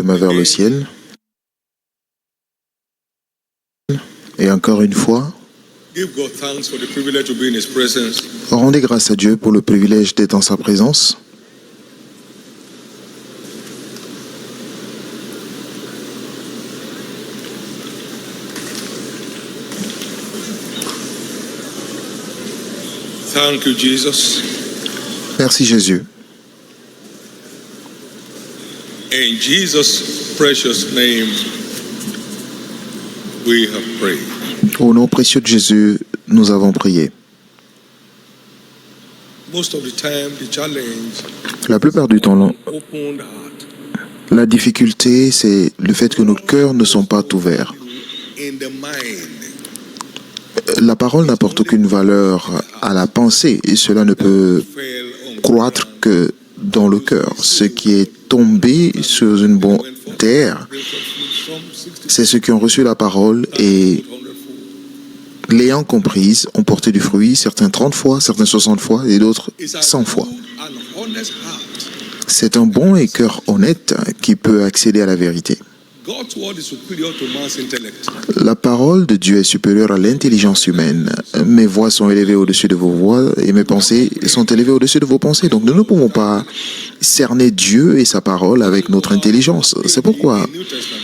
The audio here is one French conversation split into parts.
mains vers le ciel. Et encore une fois, rendez grâce à Dieu pour le privilège d'être en sa présence. Thank you, Jesus. Merci Jésus. In Jesus' precious name, we have prayed. Au nom précieux de Jésus, nous avons prié. Most of the time, the challenge, La plupart du temps, opened heart. la difficulté, c'est le fait que nos cœurs ne sont pas ouverts. In the mind, La parole n'apporte aucune valeur à la pensée et cela ne peut fell on croître que dans le cœur. Ce qui est tombé sur une bonne terre, c'est ceux qui ont reçu la parole et l'ayant comprise ont porté du fruit, certains 30 fois, certains 60 fois et d'autres 100 fois. an honest heart. C'est un bon et cœur honnête qui peut accéder à la vérité. God's word is superior to man's intellect. La parole de Dieu est supérieure à l'intelligence humaine. Mes voix sont élevées au-dessus de vos voix et mes pensées sont élevées au-dessus de vos pensées. Donc nous ne pouvons pas cerner Dieu et sa parole avec notre intelligence. C'est pourquoi New Testament,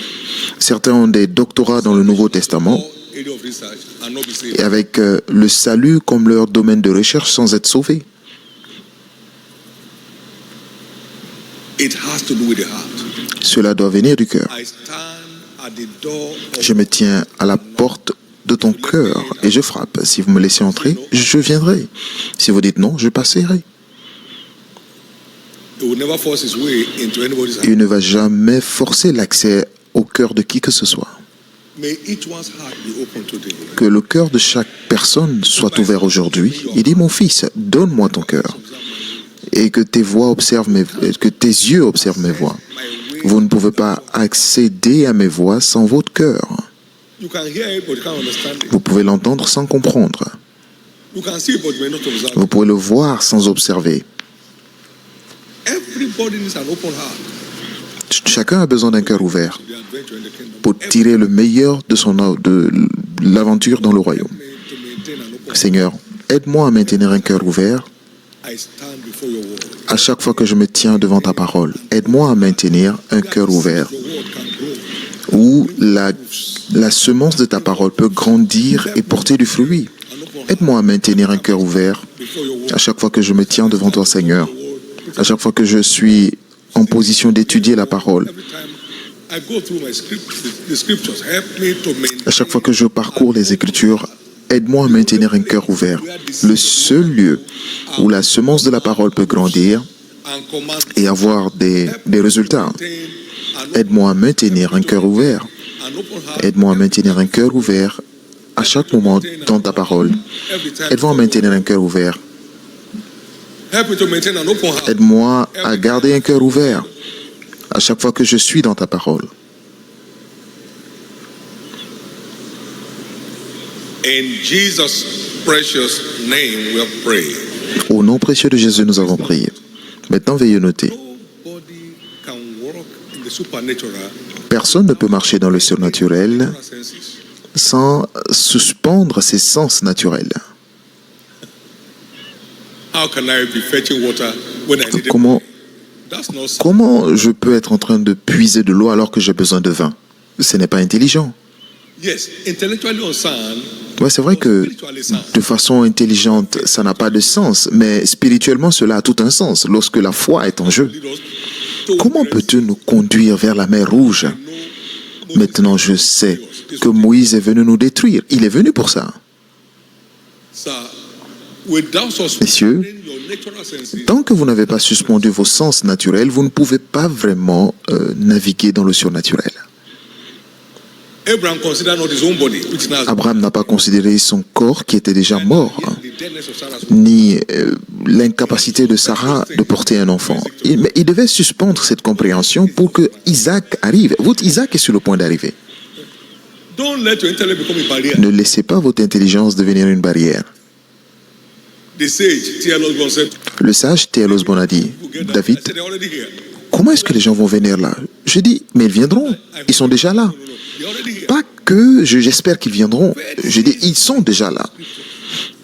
certains ont des doctorats dans le Nouveau Testament area of research, and not be saved. et avec le salut comme leur domaine de recherche sans être sauvés. It has to do with the heart. Cela doit venir du cœur. I stand at the door of Je me tiens à la porte de ton cœur et je frappe. Si vous me laissez entrer, je viendrai. Si vous dites non, je passerai. He will never force his way into anybody's heart. Il ne va jamais forcer l'accès au cœur de qui que ce soit. May each one's heart be open today. Que le cœur de chaque personne soit ouvert aujourd'hui. Il dit, mon fils, donne-moi ton cœur. Et que tes voix observent que tes yeux observent mes voix. Vous ne pouvez pas accéder à mes voix sans votre cœur. You can hear it, but you can't understand it. Vous pouvez l'entendre sans comprendre. You can see it, but you may not observe Vous it. pouvez le voir sans observer. Everybody needs an open heart Chacun a besoin d'un cœur ouvert to the adventure in the kingdom. pour tirer le meilleur de l'aventure dans le royaume. To maintain an open Seigneur, aide-moi à maintenir un cœur ouvert I stand before your word. à chaque fois que je me tiens devant ta parole. Aide-moi à maintenir un cœur ouvert Your word can grow. où la semence de ta parole peut grandir et porter du fruit. An open heart Aide-moi à maintenir un cœur ouvert before your word. à chaque fois que je me tiens devant toi, Seigneur. À chaque fois que je suis en position d'étudier la parole. Every time I go through the scriptures, help me to maintain. À chaque fois que je parcours les Écritures, aide-moi à maintenir un cœur ouvert. Le seul lieu où la semence de la parole peut grandir And command. et avoir des résultats. Maintain an Aide-moi à maintenir un cœur ouvert. open heart Aide-moi à maintenir un cœur ouvert à chaque moment dans ta parole. every time. Aide-moi à maintenir un cœur ouvert. Help me to maintain an open heart. Aide-moi à garder un cœur ouvert à chaque fois que je suis dans ta parole. In Jesus' precious name we have prayed. Au nom précieux de Jésus, nous avons prié. Maintenant, veuillez noter, Nobody can walk in the supernatural personne ne peut marcher dans le surnaturel senses. sans suspendre ses sens naturels. How can I be fetching water when I need it? Comment, That's not so. comment je peux être en train de puiser de l'eau alors que j'ai besoin de vin? Ce n'est pas intelligent. Yes, intellectually unsound, Ouais, c'est vrai que de façon intelligente, ça n'a pas de sens, mais spirituellement, cela a tout un sens lorsque la foi est en jeu. lead us to Comment peux-tu nous conduire vers la mer Rouge? Maintenant, je sais que Moïse est venu nous détruire. Il est venu pour ça. Sir, without Messieurs, suspending your natural senses, tant que vous n'avez pas suspendu vos sens naturels, vous ne pouvez pas vraiment naviguer dans le surnaturel. Abraham considered not his own body, which is now Abraham n'a pas considéré son corps qui était déjà mort, the deadness of Sarah's ni l'incapacité de Sarah de porter un enfant. Mais il devait suspendre cette compréhension pour que Isaac arrive. Votre Isaac est sur le point d'arriver. Don't let your intellect become a barrier. Ne laissez pas votre intelligence devenir une barrière. The sage, T.L. Osborne said, Le sage T.L. Osborne a dit, David, they're already here. comment est-ce que les gens vont venir là? Je dis, mais ils viendront. Ils sont déjà là. They're already here. Pas que j'espère qu'ils viendront. Je dis, ils sont déjà là.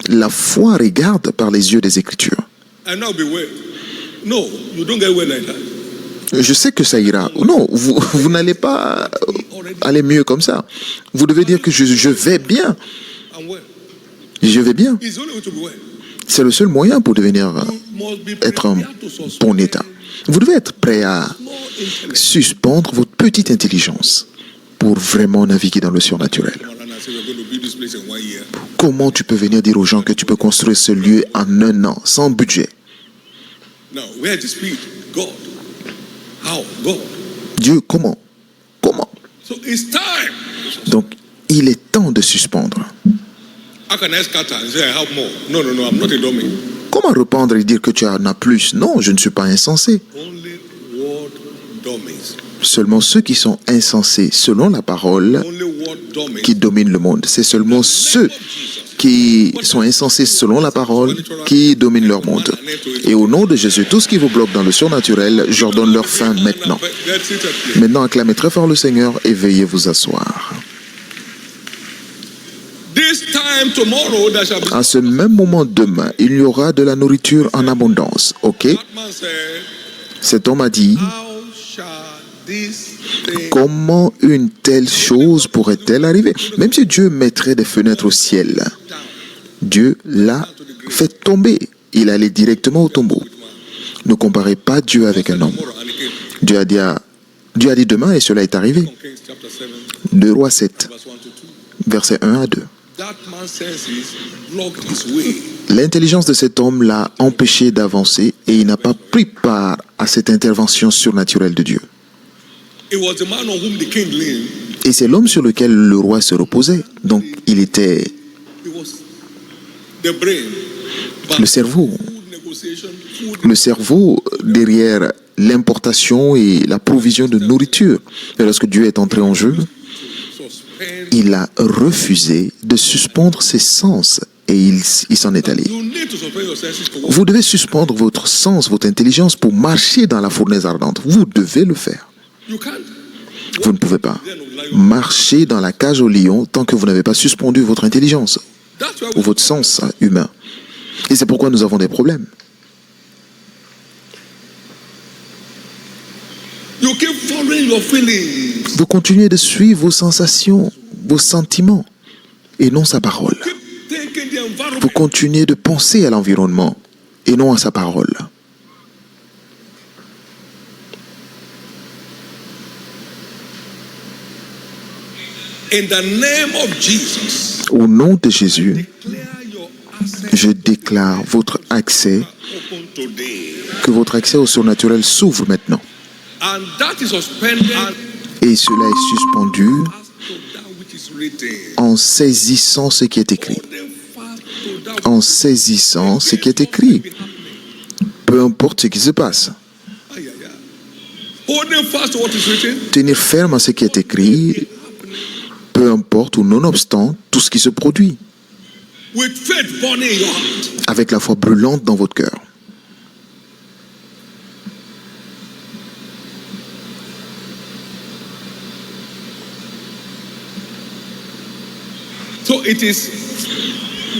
La foi regarde par les yeux des Écritures. And now be well. No, you don't get well like that. Je sais que ça ira. Non, vous n'allez pas aller mieux comme ça. Vous devez dire que je vais bien. I'm well. Je vais bien. It's the only way to be well. C'est le seul moyen pour devenir You must be être en prepared to suspend bon état. Vous devez être prêt à small intellect. suspendre votre petite intelligence pour vraiment naviguer dans le surnaturel. Come around and say we're going to build this place in 1 year. Comment tu peux venir dire aux gens que tu peux construire ce lieu en 1 an, sans budget? Now, where is the spirit? God. How? God. Dieu, comment? Comment? So it's time. Donc, il est temps de suspendre. How can I scatter and say I have more? No, I'm not a dummy. Comment répandre et dire que tu en as plus? Non, je ne suis pas insensé. Only word dummies. Seulement ceux qui sont insensés selon la parole Only word dummies. qui dominent le monde. C'est seulement ceux qui sont insensés selon la parole qui dominent leur monde. Et au nom de Jésus, tout ce qui vous bloque dans le surnaturel, j'ordonne leur fin maintenant. Get seated, please. Maintenant, acclamez très fort le Seigneur et veuillez vous asseoir. This time tomorrow there shall be. À ce même moment demain, il y aura de la nourriture en abondance. Ok? That man said, Cet homme a dit, how shall this thing comment une telle chose pourrait-elle arriver? Même si Dieu mettrait des fenêtres au ciel, down? Dieu l'a fait tomber. Il allait directement au tombeau. Ne comparez pas Dieu avec un homme. Tomorrow and again. Dieu a dit demain et cela est arrivé. Kings chapter 7, 2 Rois 7, verse 1 to 2. versets 1 à 2. That man's senses blocked his way. L'intelligence de cet homme l'a empêché d'avancer et il n'a pas pris part à cette intervention surnaturelle de Dieu. It was the man on whom the king leaned. Et c'est l'homme sur lequel le roi se reposait. Donc il était It was the brain. But le cerveau. food negotiation, food Le cerveau derrière l'importation et la provision de nourriture. Et lorsque Dieu est entré en jeu, suspend. il a refusé de suspendre ses sens et il s'en est allé. You need to suspend your senses to walk. Vous devez suspendre votre sens, votre intelligence pour marcher dans la fournaise ardente. Vous devez le faire. You can't. Vous ne pouvez pas marcher dans la cage au lion tant que vous n'avez pas suspendu votre intelligence That's why ou votre sens humain. Et c'est pourquoi nous avons des problèmes. you keep following your feelings. Vous continuez de suivre vos sensations, vos sentiments, et non sa parole. Keep thinking the environment. Vous continuez de penser à l'environnement, et non à sa parole. In the name of Jesus, Au nom de Jésus, declare your access je déclare votre accès, open today. que votre accès au surnaturel s'ouvre maintenant. And that is suspended as Et cela est suspendu to that which is written. en saisissant ce qui est écrit. Holding fast to that En saisissant ce qui est écrit. Peu importe ce qui se passe. Ay, ay, ay. Holding fast to what is written. Tenir ferme à ce qui est écrit, peu importe ou nonobstant tout ce qui se produit. With faith burning in your heart. Avec la foi brûlante dans votre cœur. So it is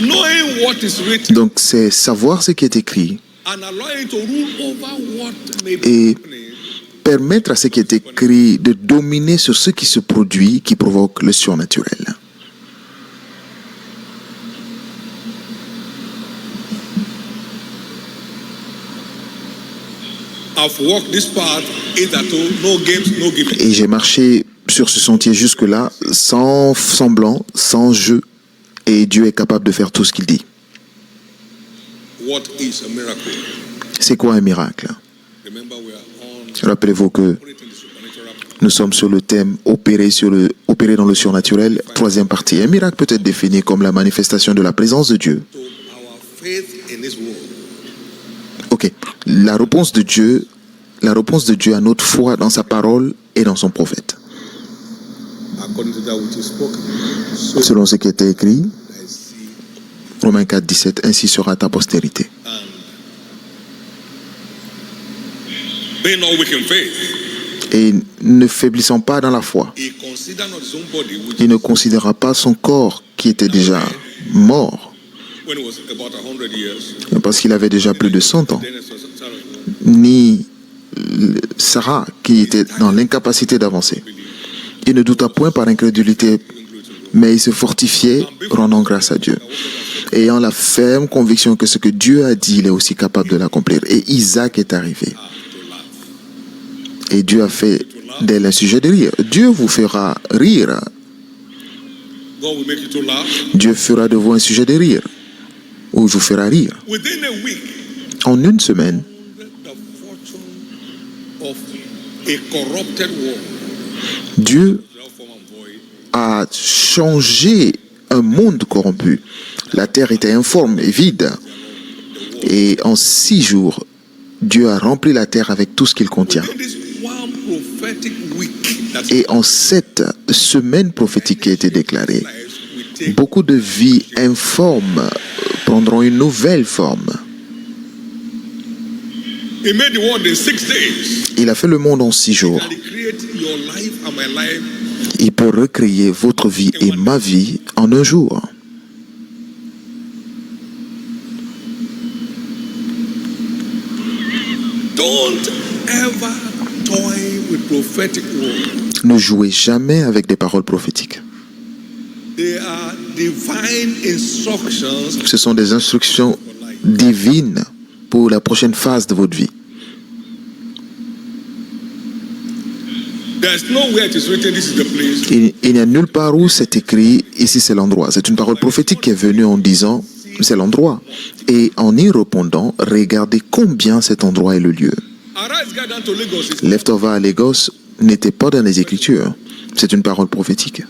knowing what is written Donc c'est savoir ce qui est écrit and allowing to rule over what may be et happening. permettre à ce qui est écrit de dominer sur ce qui se produit qui provoque le surnaturel. I've walked this path hitherto, no games, no giving. Et j'ai marché sur ce sentier jusque-là sans semblant, sans jeu. Et Dieu est capable de faire tout ce qu'il dit. What is a miracle? C'est quoi un miracle? Remember, we are on Rappelez-vous que operating the supernatural. nous sommes sur le thème opérer dans le surnaturel, troisième partie. Un miracle peut être défini comme la manifestation de la présence de Dieu. To our faith in His word. Ok. La réponse de Dieu à notre foi dans sa parole et dans son prophète. According to that which is spoken. So Selon ce qui était écrit, I see Romains 4, 17, ainsi sera ta postérité. and being not weak in faith, et ne faiblissant pas dans la foi. he considered not his own body, which Il ne considéra pas son corps qui était déjà mort, when it was about 100 years, parce qu'il avait déjà plus de 100 ans, then it was Sarah, ni Sarah qui était dans l'incapacité d'avancer. Il ne douta point par incrédulité, mais il se fortifiait, rendant grâce à Dieu, ayant la ferme conviction que ce que Dieu a dit, il est aussi capable de l'accomplir. Et Isaac est arrivé. Et Dieu a fait d'elle un sujet de rire. Dieu vous fera rire. God will make you to laugh. Dieu fera de vous un sujet de rire. Ou vous fera rire. Within a week, En une semaine, the fortune of a corrupted world, Dieu without form and void, a changé un monde corrompu. La terre était informe et vide. Et en 6 jours, Dieu a rempli la terre avec tout ce qu'il contient. in this one prophetic week that Et en cette semaine prophétique qui a été déclarée, lives will take, beaucoup de vies informes prendront une nouvelle forme. he made the world in 6 days. Il a fait le monde en 6 jours. And he created your life and my life. Il peut recréer votre vie et ma vie en un jour. Don't ever toy with prophetic words. Ne jouez jamais avec des paroles prophétiques. They are divine instructions Ce sont des instructions for life. divines pour la prochaine phase de votre vie. There's nowhere it is written, this is the place. Il n'y a nulle part où c'est écrit, ici c'est l'endroit. C'est une parole prophétique qui est venue en disant, c'est l'endroit. Et en y répondant, regardez combien cet endroit est le lieu. Arise, get down to Lagos. Lève-toi à Lagos n'était pas dans les Écritures. C'est une parole prophétique.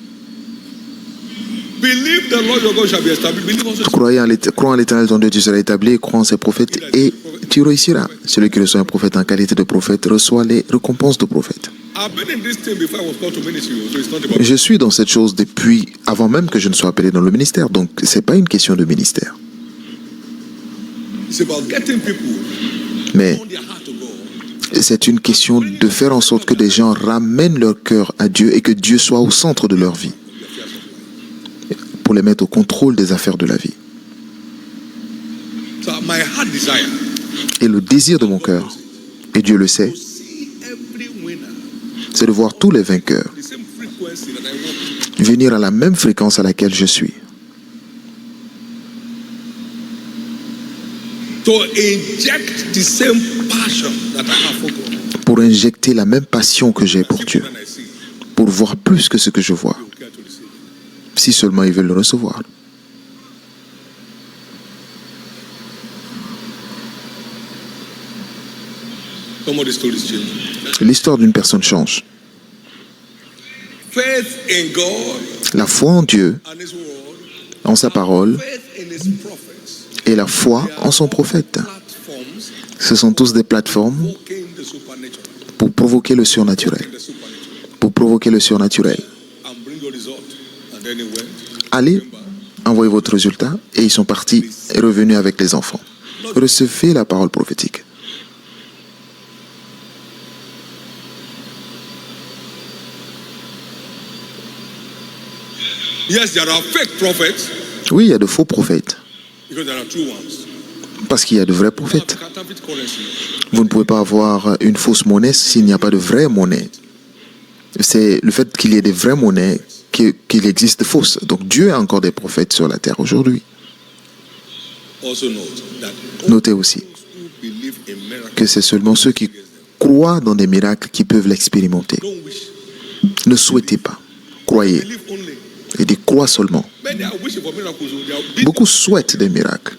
Believe the Lord your God shall be established. Believe also. Crois en l'Éternel ton Dieu, tu seras établi, crois en ses prophètes et tu réussiras. Celui qui reçoit un prophète en qualité de prophète reçoit les récompenses de prophète. I've been in this thing before I was called to ministry, so it's not about. Je suis dans cette chose depuis avant même que je ne sois appelé dans le ministère, donc c'est pas une question de ministère. It's about getting people Mais on their heart to God. c'est une question de faire en sorte que des gens ramènent leur cœur à Dieu et que Dieu soit au centre de leur vie, pour les mettre au contrôle des affaires de la vie. So my heart desire Et le désir de mon cœur, et Dieu le sait, to see every winner c'est de voir tous les vainqueurs the same frequency that I walk. venir à la même fréquence à laquelle je suis, To inject the same passion that I have for God. pour injecter la même passion que j'ai pour Dieu, When I see, pour voir plus que ce que je vois, you care to receive. si seulement ils veulent le recevoir. Somebody's told his children. L'histoire d'une personne change. Faith in God La foi en Dieu, and His Word. en sa parole, Faith in His prophets. et la foi en son prophète. Platforms Ce sont tous des plateformes invoking the supernatural. pour provoquer le surnaturel. The supernatural. Pour provoquer le surnaturel. And bring the result. And then he went. Allez, envoyez votre résultat. Et ils sont partis et revenus avec les enfants. Recevez la parole prophétique. Yes, there are fake prophets Oui, il y a de faux prophètes. because there are true ones. Parce qu'il y a de vrais You have prophètes. counterfeit currency. Vous ne pouvez pas avoir une fausse monnaie s'il n'y a pas de vraie monnaie. C'est le fait qu'il y ait des vraies monnaies qu'il existe de fausses. Donc Dieu a encore des prophètes sur la terre aujourd'hui. Also note that Notez aussi those who believe in miracles que c'est seulement ceux qui croient dans des miracles qui peuvent l'expérimenter. don't wish. Ne souhaitez pas. Croyez. Believe only. Et dites crois seulement. Many are wishing for miracles. So they are big. Beaucoup souhaitent des miracles.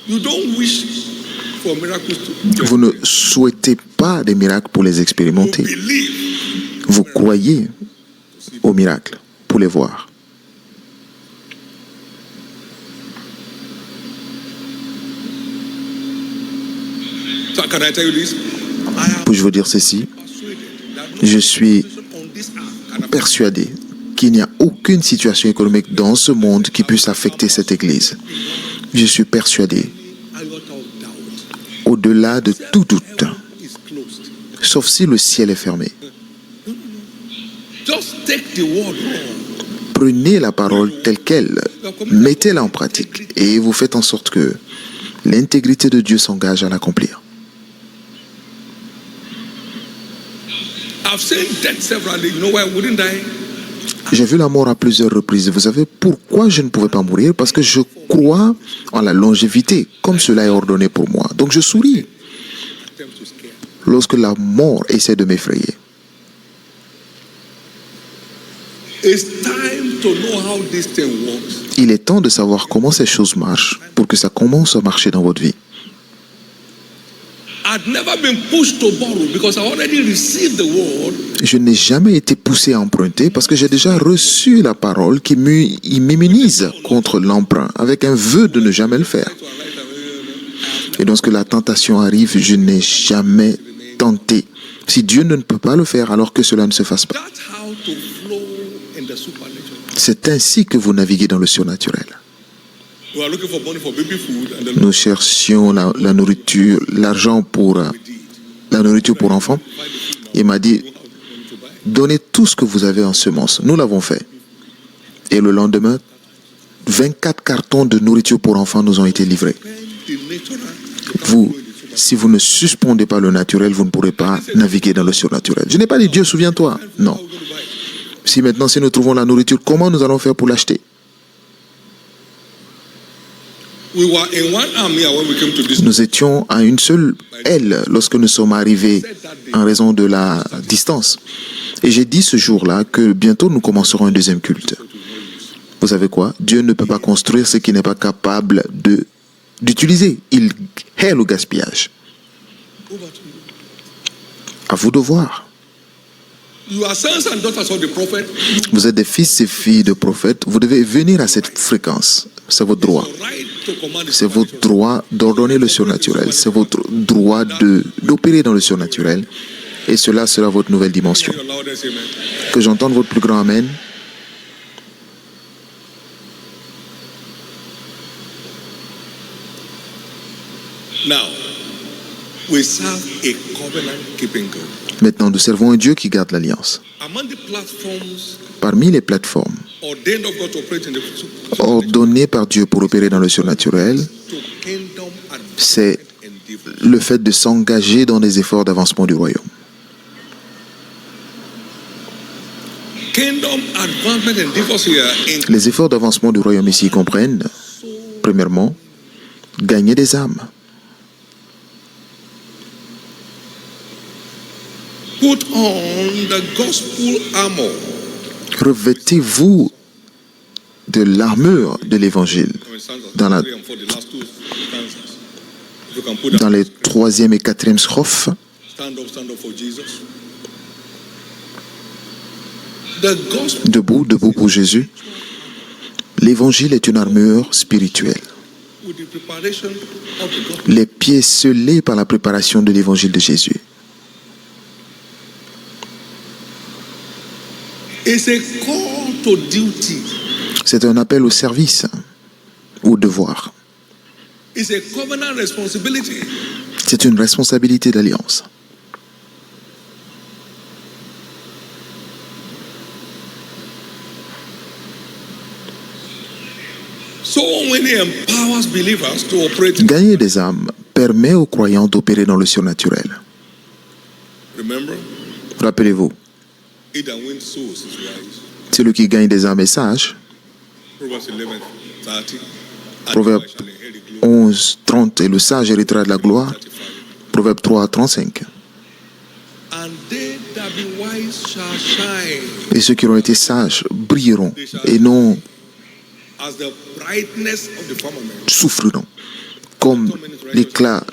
You don't wish for miracles to Vous ne souhaitez pas des miracles pour les you expérimenter. believe. Vous croyez aux miracles pour les voir. So can I tell you this? I am Puis-je vous dire ceci? persuaded that no Je suis situation on this earth can affect persuadé qu'il n'y a aucune situation économique dans ce monde qui puisse affecter cette Église. Je suis persuadé, any iota of doubt. au-delà de tout doute, Is close. sauf si le ciel est fermé. Just take the word wrong. Prenez la parole telle qu'elle, mettez-la en pratique et vous faites en sorte que l'intégrité de Dieu s'engage à l'accomplir. I've seen death severally. You know why wouldn't I? J'ai vu la mort à plusieurs reprises. Vous savez pourquoi je ne pouvais pas mourir? Parce que je crois en la longévité, comme cela est ordonné pour moi. Donc je souris Attempt to scare. lorsque la mort essaie de m'effrayer. It's time to know how this thing works. Il est temps de savoir comment ces choses marchent pour que ça commence à marcher dans votre vie. I'd never been pushed to borrow because I already received the word. Je n'ai jamais été poussé à emprunter parce que j'ai déjà reçu la parole qui m'immunise contre l'emprunt avec un vœu de ne jamais le faire. Et lorsque la tentation arrive, je n'ai jamais tenté. Si Dieu ne peut pas le faire, alors que cela ne se fasse pas. That's how to flow in the supernatural. C'est ainsi que vous naviguez dans le surnaturel. We are looking for money for baby food and then Nous cherchions la nourriture, l'argent pour la nourriture pour enfants. Il m'a dit, donnez tout ce que vous avez en semences. Nous l'avons fait. Et le lendemain, 24 cartons de nourriture pour enfants nous ont été livrés. the natural. Vous, si vous ne suspendez pas le naturel, vous ne pourrez pas naviguer dans le surnaturel. Je n'ai pas dit Dieu, souviens-toi. Non. Si maintenant, si nous trouvons la nourriture, comment nous allons faire pour l'acheter? We were in one army when we came to this. Nous étions à une seule aile lorsque nous sommes arrivés en raison de la distance. Et j'ai dit ce jour-là que bientôt nous commencerons un deuxième culte. Vous savez quoi? Dieu ne peut pas construire ce qu'il n'est pas capable d'utiliser. Il hait le gaspillage. Over to you. À vous de voir. You are sons and daughters of the prophet. Vous êtes des fils et filles de prophètes. Vous devez venir à cette fréquence. C'est votre droit. Your right to command the C'est votre droit d'ordonner le surnaturel. C'est votre droit d'opérer dans le surnaturel. Et cela sera votre nouvelle dimension. Your loudest amen. Que j'entende votre plus grand amen. Now, we serve a covenant keeping God. Maintenant, nous servons un Dieu qui garde l'alliance. Among the platforms Parmi les plateformes ordained of God to operate in the ordonnées par Dieu pour opérer dans le surnaturel, to kingdom c'est advancement and development. le fait de s'engager dans des efforts d'avancement du royaume. Kingdom advancement and development here Les efforts d'avancement du royaume ici comprennent, premièrement, gagner des âmes. put on the gospel armor. Revêtez-vous de l'armure de l'évangile. Dans la- Three and four, the last two stanzas. If you can put Dans that, les 3e et 4e strophes, stand up for Jesus. The gospel debout pour Jésus. L'évangile est une armure spirituelle. with the preparation of the gospel. Les pieds scellés par la préparation de l'évangile de Jésus. It's a call to duty. C'est un appel au service, au devoir. It's a covenant responsibility. C'est une responsabilité d'alliance. So when he empowers believers to operate, Gagner des âmes permet aux croyants d'opérer dans le surnaturel. remember, Rappelez-vous, he that wins souls is wise. celui qui gagne des âmes est sage. Proverbs 11:30. Proverbe 11, 30, et le sage héritera de la gloire. Proverbe 3, 35. And they that be wise shall shine Et ceux qui auront été sages brilleront et non as the brightness of the firmament. souffriront comme l'éclat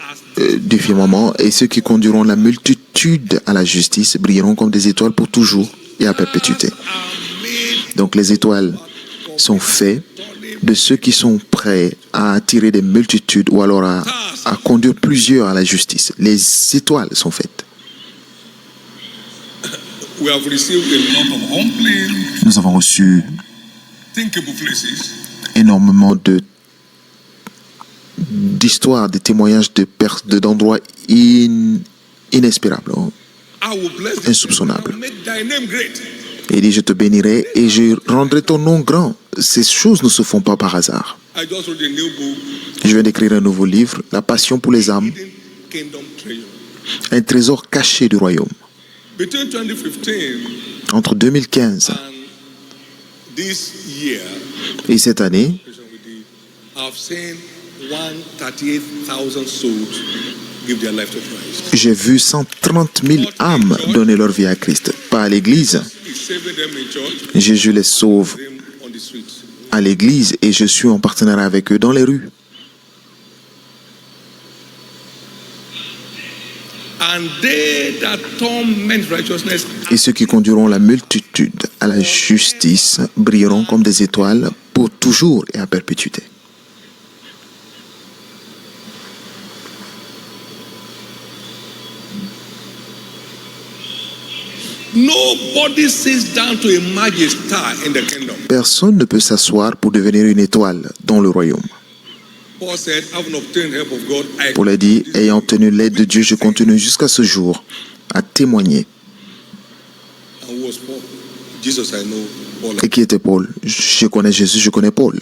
du firmament, et ceux qui conduiront la multitude à la justice brilleront comme des étoiles pour toujours et à perpétuité. Donc les étoiles sont faites de ceux qui sont prêts à attirer des multitudes ou alors à conduire plusieurs à la justice. Les étoiles sont faites. We have received a lot of humbling, Nous avons reçu thinkable places. énormément d'histoires, de témoignages d'endroits inespérables. insoupçonnable. Et il dit, je te bénirai et je rendrai ton nom grand. Ces choses ne se font pas par hasard. Je viens d'écrire un nouveau livre, La passion pour les âmes, un trésor caché du royaume. Entre 2015 et cette année, j'ai vu 130 000 âmes donner leur vie à Christ. Pas à l'église. Jésus les sauve à l'église et je suis en partenariat avec eux dans les rues. Et ceux qui conduiront la multitude à la justice brilleront comme des étoiles pour toujours et à perpétuité. Personne ne peut s'asseoir pour devenir une étoile dans le royaume. Paul a dit, ayant obtenu l'aide de Dieu, je continue jusqu'à ce jour à témoigner. Et qui était Paul? Je connais Jésus, je connais Paul.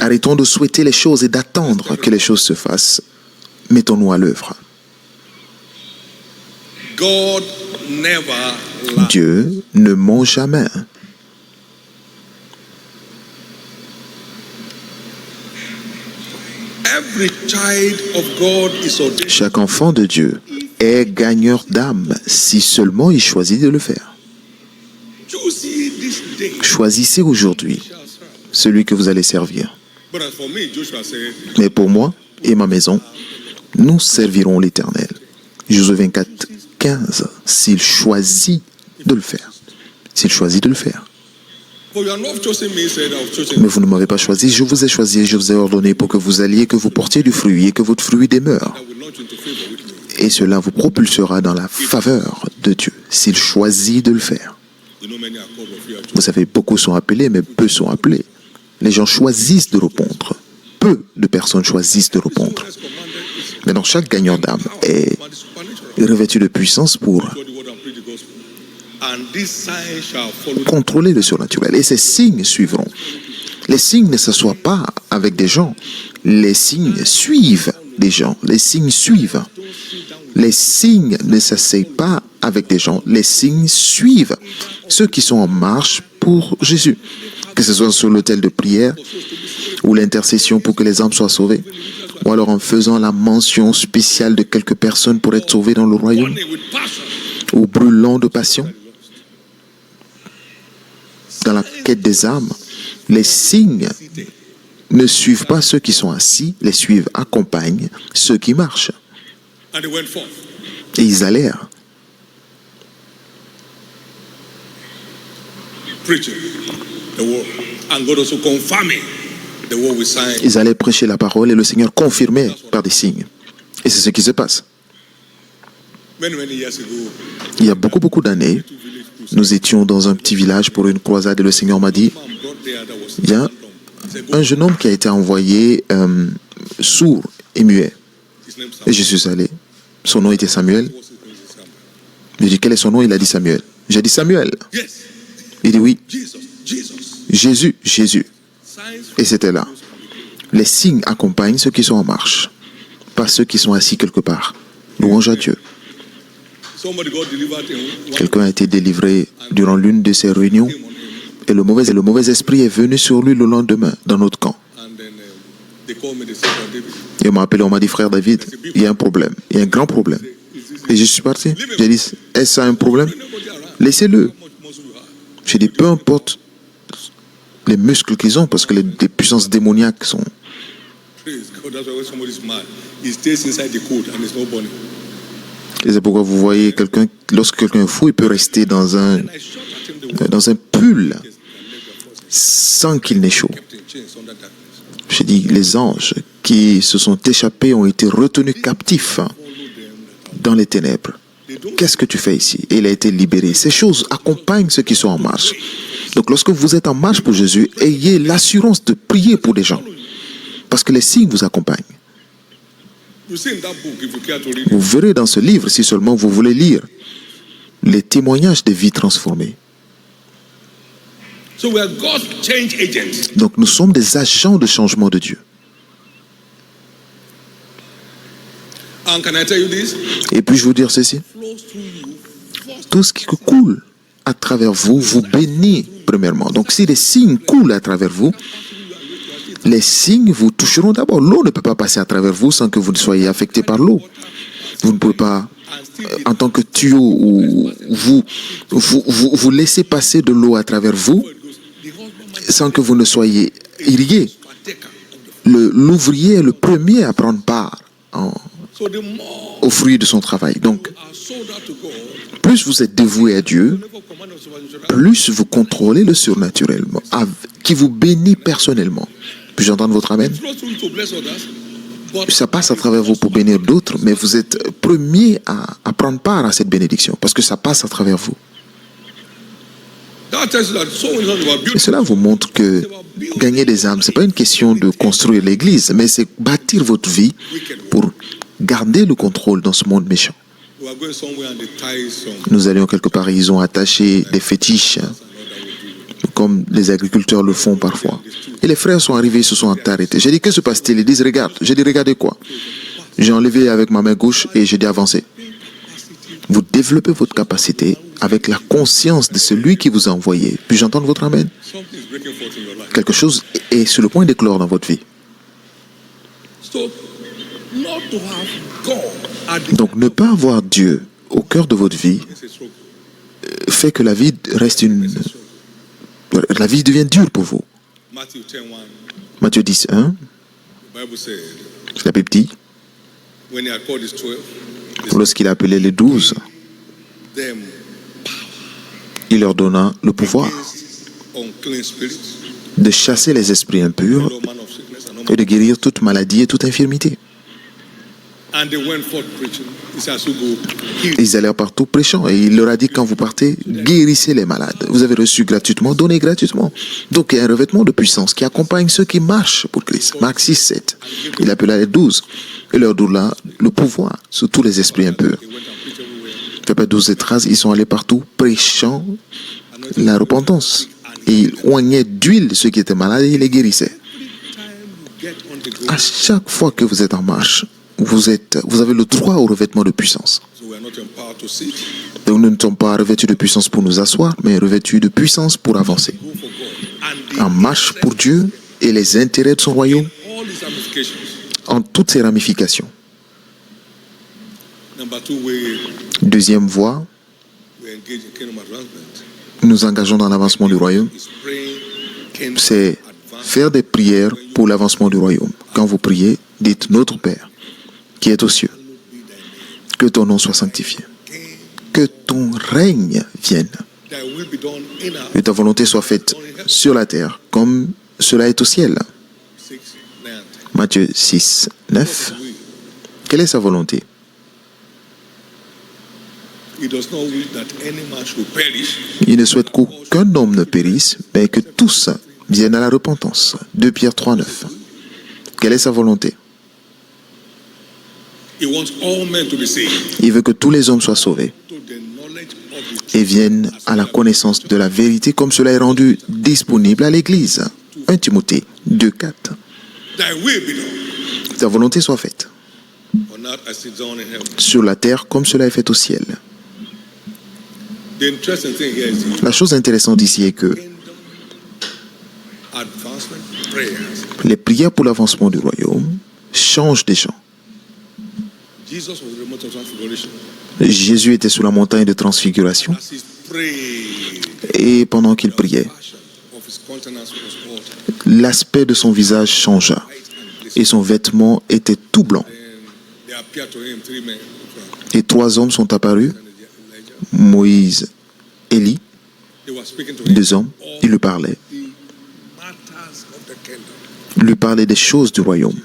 Arrêtons de souhaiter les choses et d'attendre que les choses se fassent. Mettons-nous à l'œuvre. Dieu ne ment jamais. Chaque enfant de Dieu est gagneur d'âme si seulement il choisit de le faire. Choisissez aujourd'hui celui que vous allez servir. Mais pour moi et ma maison, nous servirons l'Éternel. Josué 24, 15, s'il choisit de le faire. S'il choisit de le faire. Mais vous ne m'avez pas choisi, je vous ai choisi et je vous ai ordonné pour que vous alliez, que vous portiez du fruit et que votre fruit demeure. Et cela vous propulsera dans la faveur de Dieu, s'il choisit de le faire. Vous savez, beaucoup sont appelés, mais peu sont appelés. Les gens choisissent de répondre. Peu de personnes choisissent de répondre. Maintenant, chaque gagnant d'âme est revêtu de puissance pour contrôler le surnaturel. Et ces signes suivront. Les signes ne s'assoient pas avec des gens. Les signes suivent des gens. Les signes suivent. Les signes ne s'asseyent pas avec des gens. Les signes suivent ceux qui sont en marche pour Jésus. Que ce soit sur l'autel de prière ou l'intercession pour que les âmes soient sauvées, ou alors en faisant la mention spéciale de quelques personnes pour être sauvées dans le royaume, ou brûlant de passion dans la quête des âmes. Les signes ne suivent pas ceux qui sont assis, les suivent, accompagnent ceux qui marchent. Et ils allèrent. Ils allaient prêcher la parole et le Seigneur confirmait par des signes. Et c'est ce qui se passe. Il y a beaucoup d'années, nous étions dans un petit village pour une croisade et le Seigneur m'a dit, il y a un jeune homme qui a été envoyé sourd et muet. Et je suis allé. Son nom était Samuel. J'ai dit, quel est son nom? Il a dit Samuel. J'ai dit Samuel. Il dit oui. Jésus, Jésus. Et c'était là. Les signes accompagnent ceux qui sont en marche, pas ceux qui sont assis quelque part. Louange à Dieu. Quelqu'un a été délivré durant l'une de ces réunions et le mauvais esprit est venu sur lui le lendemain dans notre camp. Et on m'a appelé, on m'a dit, frère David, il y a un problème, il y a un grand problème. Et je suis parti. J'ai dit, est-ce ça un problème? Laissez-le. J'ai dit, peu importe les muscles qu'ils ont, parce que les puissances démoniaques sont... Et c'est pourquoi vous voyez quelqu'un, lorsque quelqu'un est fou, il peut rester dans un pull sans qu'il n'ait chaud. J'ai dit, les anges qui se sont échappés ont été retenus captifs dans les ténèbres. Qu'est-ce que tu fais ici? Et il a été libéré. Ces choses accompagnent ceux qui sont en marche. Donc lorsque vous êtes en marche pour Jésus, ayez l'assurance de prier pour des gens. Parce que les signes vous accompagnent. You see in that book, if you care to read Vous it, verrez dans ce livre, si seulement vous voulez lire, les témoignages des vies transformées. so we are God's change agents. Donc nous sommes des agents de changement de Dieu. And can I tell you this? Et puis je vous dire ceci, Flows through you first. tout ce qui coule à travers vous, vous bénit premièrement. Donc si les signes coulent à travers vous, les signes vous toucheront d'abord. L'eau ne peut pas passer à travers vous sans que vous ne soyez affecté par l'eau. Vous ne pouvez pas, en tant que tuyau, ou vous laissez passer de l'eau à travers vous sans que vous ne soyez irrigué. L'ouvrier est le premier à prendre part So the more au fruit de son travail. Donc, are sold out to God, plus vous êtes dévoué à Dieu, never command of supernatural. plus vous contrôlez le surnaturel, qui vous bénit personnellement. Puis-je entendre votre amen? Flows through you to bless others, but Ça passe à travers vous pour bénir d'autres, mais vous êtes premier à prendre part à cette bénédiction, parce que ça passe à travers vous. that tells you that so is not about Et beauty. cela vous montre que gagner des âmes, ce n'est pas une question de construire l'église, mais c'est bâtir votre vie pour garder le contrôle dans ce monde méchant. We are going somewhere and they tie some. Nous allions quelque part, ils ont attaché des fétiches, comme les agriculteurs le font parfois. Et les frères sont arrivés, ils se sont arrêtés. J'ai dit, que se passe-t-il? Ils disent, regarde. J'ai dit, regardez quoi? J'ai enlevé avec ma main gauche et j'ai dit, avancez. Vous développez votre capacité avec la conscience de celui qui vous a envoyé. Puis-je entendre votre amen? Something is breaking forth in your life. Quelque chose est sur le point d'éclore dans votre vie. So, not to have God at the Donc, ne pas avoir Dieu au cœur de votre vie is a struggle. fait que la vie reste la vie devient dure pour vous. Matthew 10:1, Matthieu 10, 1, the Bible said, la Bible dit, when he had called his 12, lorsqu'il a appelé les 12, them il leur donna le pouvoir against unclean spirits, de chasser les esprits impurs no man of sickness and no et man. de guérir toute maladie et toute infirmité. And they went forth preaching. He said, as you go, heal. Ils allèrent partout prêchant et il leur a dit, quand vous partez, guérissez les malades. Vous avez reçu gratuitement, donnez gratuitement. Donc il y a un revêtement de puissance qui accompagne ceux qui marchent pour Christ. Marc 6, 7. Il appela les 12 et leur donna le pouvoir sur tous les esprits impurs. They went and preached everywhere. Chapitre 12 et 13, ils sont allés partout prêchant la repentance. Et ils oignaient d'huile ceux qui étaient malades et ils les guérissaient. Get on the À ground. chaque fois que vous êtes en marche, vous avez le droit au revêtement de puissance. So we are not empowered to sit. Donc nous ne sommes pas revêtus de puissance pour nous asseoir, mais revêtus de puissance pour avancer. Go for God. And En marche pour Dieu et les intérêts de son royaume all these ramifications. en toutes ses ramifications. Number two, we Deuxième voie, engage in kingdom advancement. nous engageons dans l'avancement du royaume, Is praying kingdom c'est advancement. faire des prières pour l'avancement du royaume. Quand vous priez, dites, notre Père, qui est aux cieux, que ton nom soit sanctifié, que ton règne vienne, Thy will be done in our que ta volonté soit faite sur la terre comme cela est au ciel. 6, 9, 10. Matthieu 6, 9. We, Quelle est sa volonté? he does not wish that any man should perish, Il ne souhaite qu'aucun homme ne périsse, mais que tous viennent à la repentance. 2 Pierre 3, 9. Quelle est sa volonté? he wants all men to be saved, Il veut que tous les hommes soient sauvés to the knowledge of the et truth. viennent à la connaissance de la vérité comme cela est rendu disponible à l'Église. 1 Timothée 2, 4. Thy will be done Ta volonté soit faite on earth as it is done in heaven. sur la terre comme cela est fait au ciel. The interesting thing here is the La chose intéressante ici est que kingdom advancement prayers. les prières pour l'avancement du royaume changent des gens. Jesus was the mount of transfiguration. Jésus était sous la montagne de transfiguration As he prayed, et pendant qu'il the priait, fashion of his countenance was altered. l'aspect de son visage changea White and glistening. et son vêtement était tout blanc. Then there appeared to him 3 men. Et 3 hommes sont apparus, And Elijah. Moïse, Élie, They were speaking to him. 2 hommes, ils lui parlaient. The matters of the kingdom. Lui parlaient des choses du royaume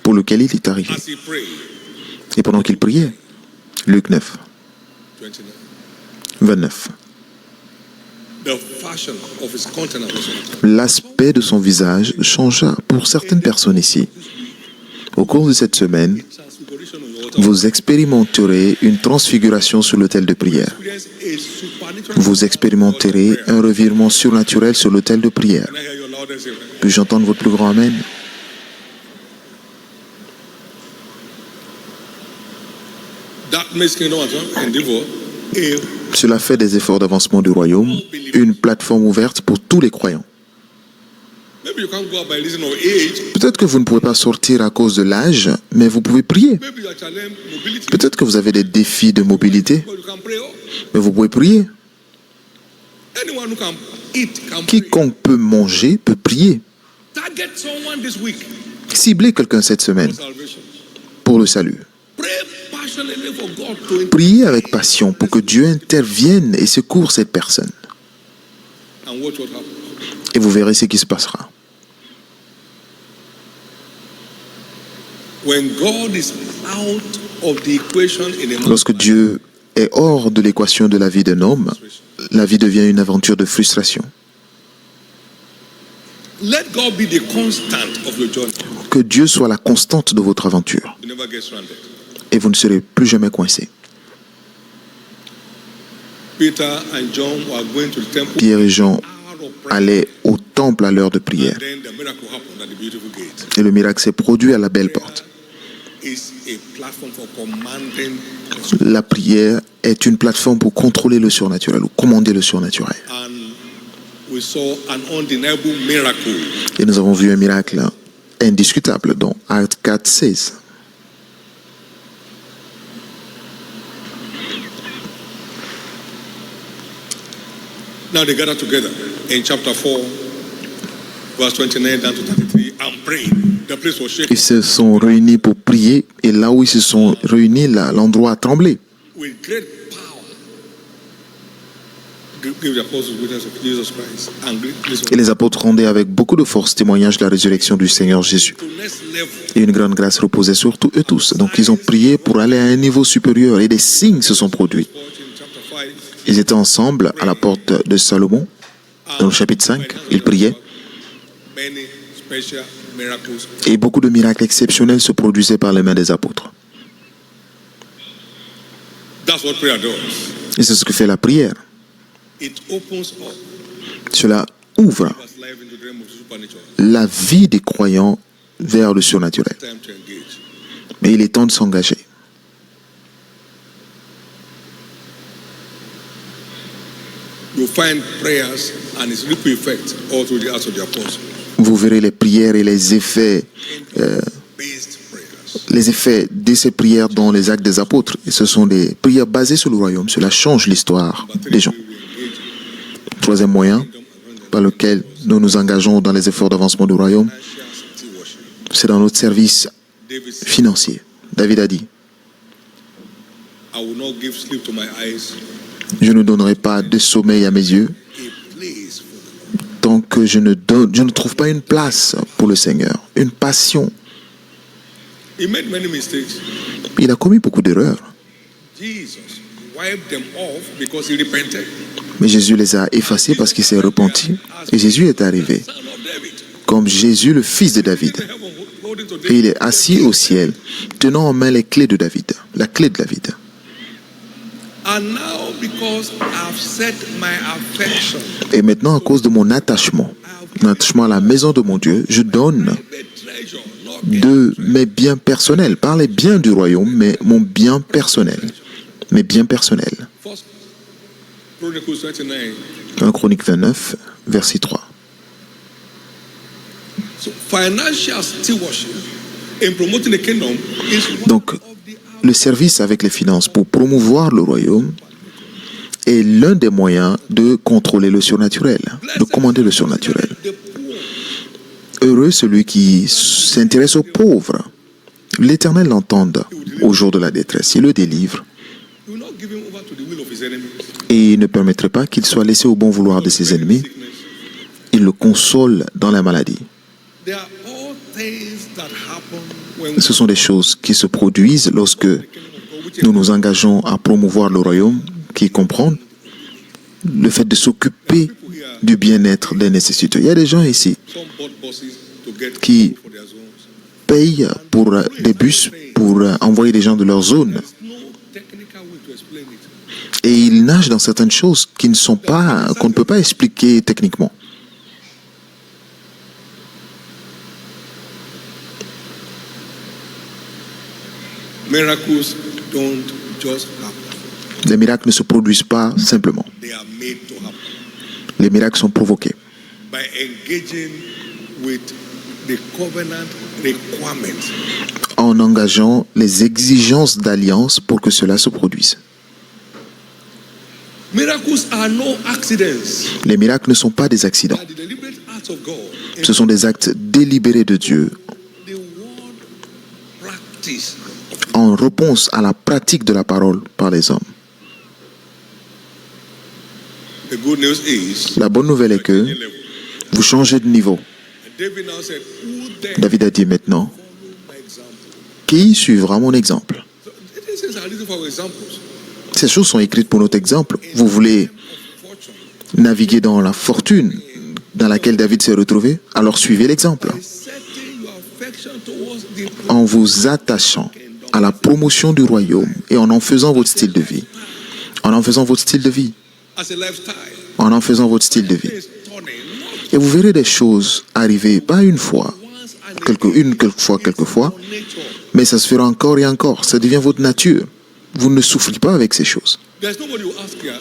pour lequel il est arrivé. As he prayed, Et pendant qu'il priait, Luc 9, 29. 29, The fashion of his countenance was altered. l'aspect de son visage changea pour certaines personnes ici. Au cours de cette semaine, Transformation vous expérimenterez une transfiguration sur l'autel de prière. Vous expérimenterez un revirement surnaturel sur l'autel de prière. Puis-je entendre votre plus grand Amen? Cela fait des efforts d'avancement du royaume, une plateforme ouverte pour tous les croyants. Peut-être que vous ne pouvez pas sortir à cause de l'âge, mais vous pouvez prier. Peut-être que vous avez des défis de mobilité, mais vous pouvez prier. Quiconque peut manger peut prier. Ciblez quelqu'un cette semaine pour le salut. Priez avec passion pour que Dieu intervienne et secoure cette personne. Et vous verrez ce qui se passera. Lorsque Dieu est hors de l'équation de la vie d'un homme, la vie devient une aventure de frustration. Que Dieu soit la constante de votre aventure. Et vous ne serez plus jamais coincé. Pierre et Jean allaient au temple à l'heure de prière. Et le miracle s'est produit à la belle porte. La prière est une plateforme pour contrôler le surnaturel ou commander le surnaturel. Et nous avons vu un miracle indiscutable dans Actes 4, 16. Now they gather together in chapter 4, verse 29 down to 33, and prayed. The place was shaken. Ils se sont réunis pour prier, et là où ils se sont réunis, l'endroit a tremblé. With great power, give the apostles witness of Jesus Christ. Et les apôtres rendaient avec beaucoup de force témoignage de la résurrection du Seigneur Jésus. Et une grande grâce reposait sur eux tous. Donc ils ont prié pour aller à un niveau supérieur, et des signes se sont produits. Ils étaient ensemble à la porte de Salomon, dans le chapitre 5. Ils priaient. Et beaucoup de miracles exceptionnels se produisaient par les mains des apôtres. Et c'est ce que fait la prière. Cela ouvre la vie des croyants vers le surnaturel. Mais il est temps de s'engager. Vous verrez les prières et les effets de ces prières dans les actes des apôtres. Et ce sont des prières basées sur le royaume. Cela change l'histoire des gens. Troisième moyen par lequel nous nous engageons dans les efforts d'avancement du royaume, c'est dans notre service financier. David a dit: je ne donnerai pas de sommeil à mes yeux tant que je ne trouve pas une place pour le Seigneur, une passion. Il a commis beaucoup d'erreurs. Mais Jésus les a effacés parce qu'il s'est repenti. Et Jésus est arrivé comme Jésus, le fils de David. Et il est assis au ciel, tenant en main les clés de David, la clé de David. Et maintenant, à cause de mon attachement à la maison de mon Dieu, je donne de mes biens personnels. Pas les biens du royaume, mais mon bien personnel. Mes biens personnels. 1 Chronique 29, verset 3. Donc, le service avec les finances pour promouvoir le royaume est l'un des moyens de contrôler le surnaturel, de commander le surnaturel. Heureux celui qui s'intéresse aux pauvres. L'Éternel l'entend au jour de la détresse. Il le délivre. Et il ne permettrait pas qu'il soit laissé au bon vouloir de ses ennemis. Il le console dans la maladie. Ce sont des choses qui se produisent lorsque nous nous engageons à promouvoir le royaume, qui comprend le fait de s'occuper du bien-être des nécessiteux. Il y a des gens ici qui payent pour des bus pour envoyer des gens de leur zone. There's no technical way to explain it. Et ils nagent dans certaines choses qui ne sont pas, qu'on ne peut pas expliquer techniquement. Miracles don't just happen. Les miracles ne se produisent pas simplement. They are made to happen Les miracles sont provoqués by engaging with the covenant requirements. en engageant les exigences d'alliance pour que cela se produise. Miracles are no accidents. Les miracles ne sont pas des accidents. They are the deliberate acts of God. Ce sont des actes délibérés de Dieu The word practice. en réponse à la pratique de la parole par les hommes. The good news is La bonne nouvelle est que vous changez de niveau. David now said, who then David a dit maintenant, follow my example? qui suivra mon exemple? So these things are written for our examples. Ces choses sont écrites pour notre exemple. Vous voulez Fortune. naviguer dans la fortune dans laquelle David s'est retrouvé? Alors suivez l'exemple. Setting your affection towards the En vous attachant à la promotion du royaume et en faisant votre style de vie. En faisant votre style de vie. as a lifestyle. En faisant votre style de vie. It's turning, not Et vous verrez des choses arriver, pas une fois, quelquefois, nature. mais ça se fera encore et encore. Ça devient votre nature. Vous ne souffrez pas avec ces choses. There's nobody who ask here,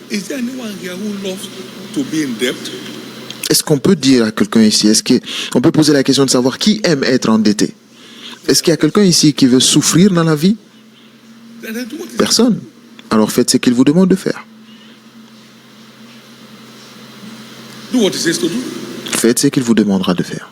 is there anyone here who loves to be in debt? Est-ce qu'on peut dire à quelqu'un ici, on peut poser la question de savoir qui aime être endetté? Est-ce qu'il y a quelqu'un ici qui veut souffrir dans la vie? Then do what is Personne. Alors faites ce qu'il vous demande de faire. do what he says to do. Faites ce qu'il vous demandera de faire.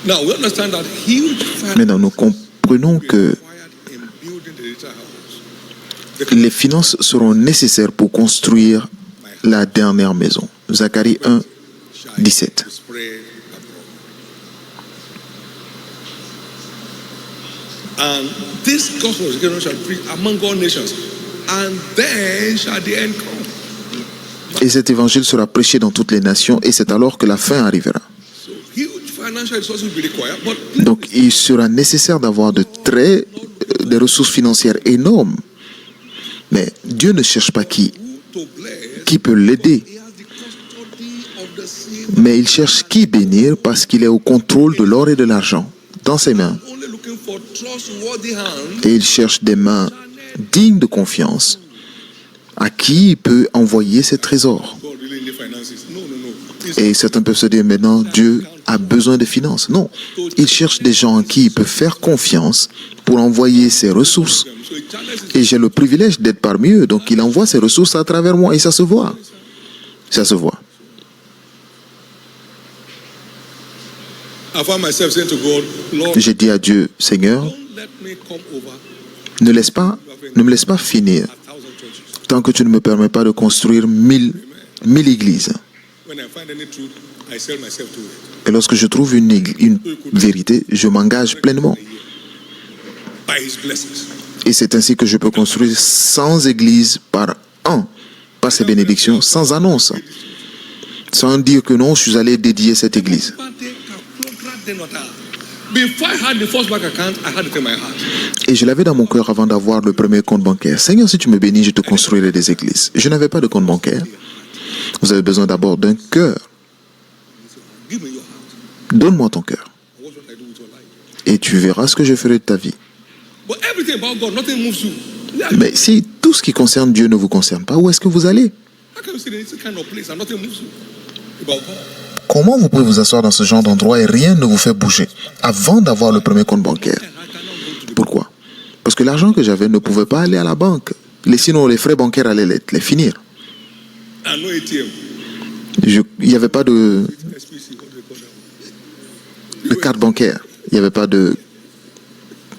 Now we understand that huge fire Maintenant, nous comprenons que required in building the little house. les finances seront nécessaires pour construire la dernière maison. Zacharie 1, 17. Spread abroad. And this gospel of the kingdom shall preach among all nations, and then shall the end come. Et cet évangile sera prêché dans toutes les nations, et c'est alors que la fin arrivera. So huge financial resources will be required, but Donc, il sera nécessaire d'avoir des ressources financières énormes. Mais Dieu ne cherche pas who to bless, qui peut l'aider, he has the custody of the seed, mais il cherche qui bénir parce qu'il est au contrôle de l'or et de l'argent dans ses mains. only looking for trustworthy hands. Et il cherche des mains dignes de confiance à qui il peut envoyer ses trésors. God really need finances. No, no, no. It's Et certains peuvent se dire maintenant, Dieu a besoin de finances. Non, il cherche des gens en qui il peut faire confiance pour envoyer ses ressources. them. So it challenges Et j'ai le privilège d'être parmi eux, donc il envoie ses ressources à travers moi et ça se voit. Ça se voit. I found myself saying to God, Lord, J'ai dit à Dieu, Seigneur, don't let me come over ne me laisse pas finir 1,000 churches. tant que tu ne me permets pas de construire 1000 églises. When I find any truth, I sell myself to it. Et lorsque je trouve une vérité, je m'engage pleinement. By his blessings. Et c'est ainsi que je peux construire 100 églises par an, par ces bénédictions, sans annonce, sans dire que non, je suis allé dédier cette église. Before I had the first bank account, I had it in my heart. Et je l'avais dans mon cœur avant d'avoir le premier compte bancaire. Seigneur, si tu me bénis, je te construirai des églises. Je n'avais pas de compte bancaire. Vous avez besoin d'abord d'un cœur. Give me your heart. Donne-moi ton cœur. Watch what I do with your life. Et tu verras ce que je ferai de ta vie. But everything about God, nothing moves you. Mais si tout ce qui concerne Dieu ne vous concerne pas, où est-ce que vous allez? How can you sit in this kind of place and nothing moves you about God? Comment vous pouvez vous asseoir dans ce genre d'endroit et rien ne vous fait bouger avant d'avoir le premier compte bancaire? I cannot go to the Pourquoi? Parce que l'argent que j'avais ne pouvait pas aller à la banque. Sinon, les frais bancaires allaient les finir. and no ATM. Il n'y avait pas de SPC, what do they call that? carte bancaire. Il n'y avait pas de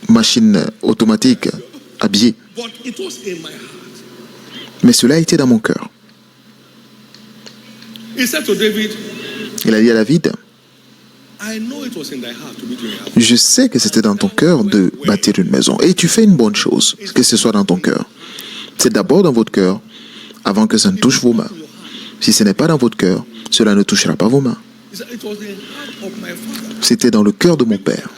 machine automatique à billets. But it was in my heart. Mais cela était dans mon cœur. He said to David, Il a dit à David, I know it was in thy heart to build your house. je sais que c'était dans ton cœur de bâtir une maison. Et tu fais une bonne chose, que ce soit dans ton cœur. C'est d'abord dans votre cœur, avant que ça ne touche vos mains. Si ce n'est pas dans votre cœur, cela ne touchera pas vos mains. He said, it was the heart of my father C'était dans le cœur de mon père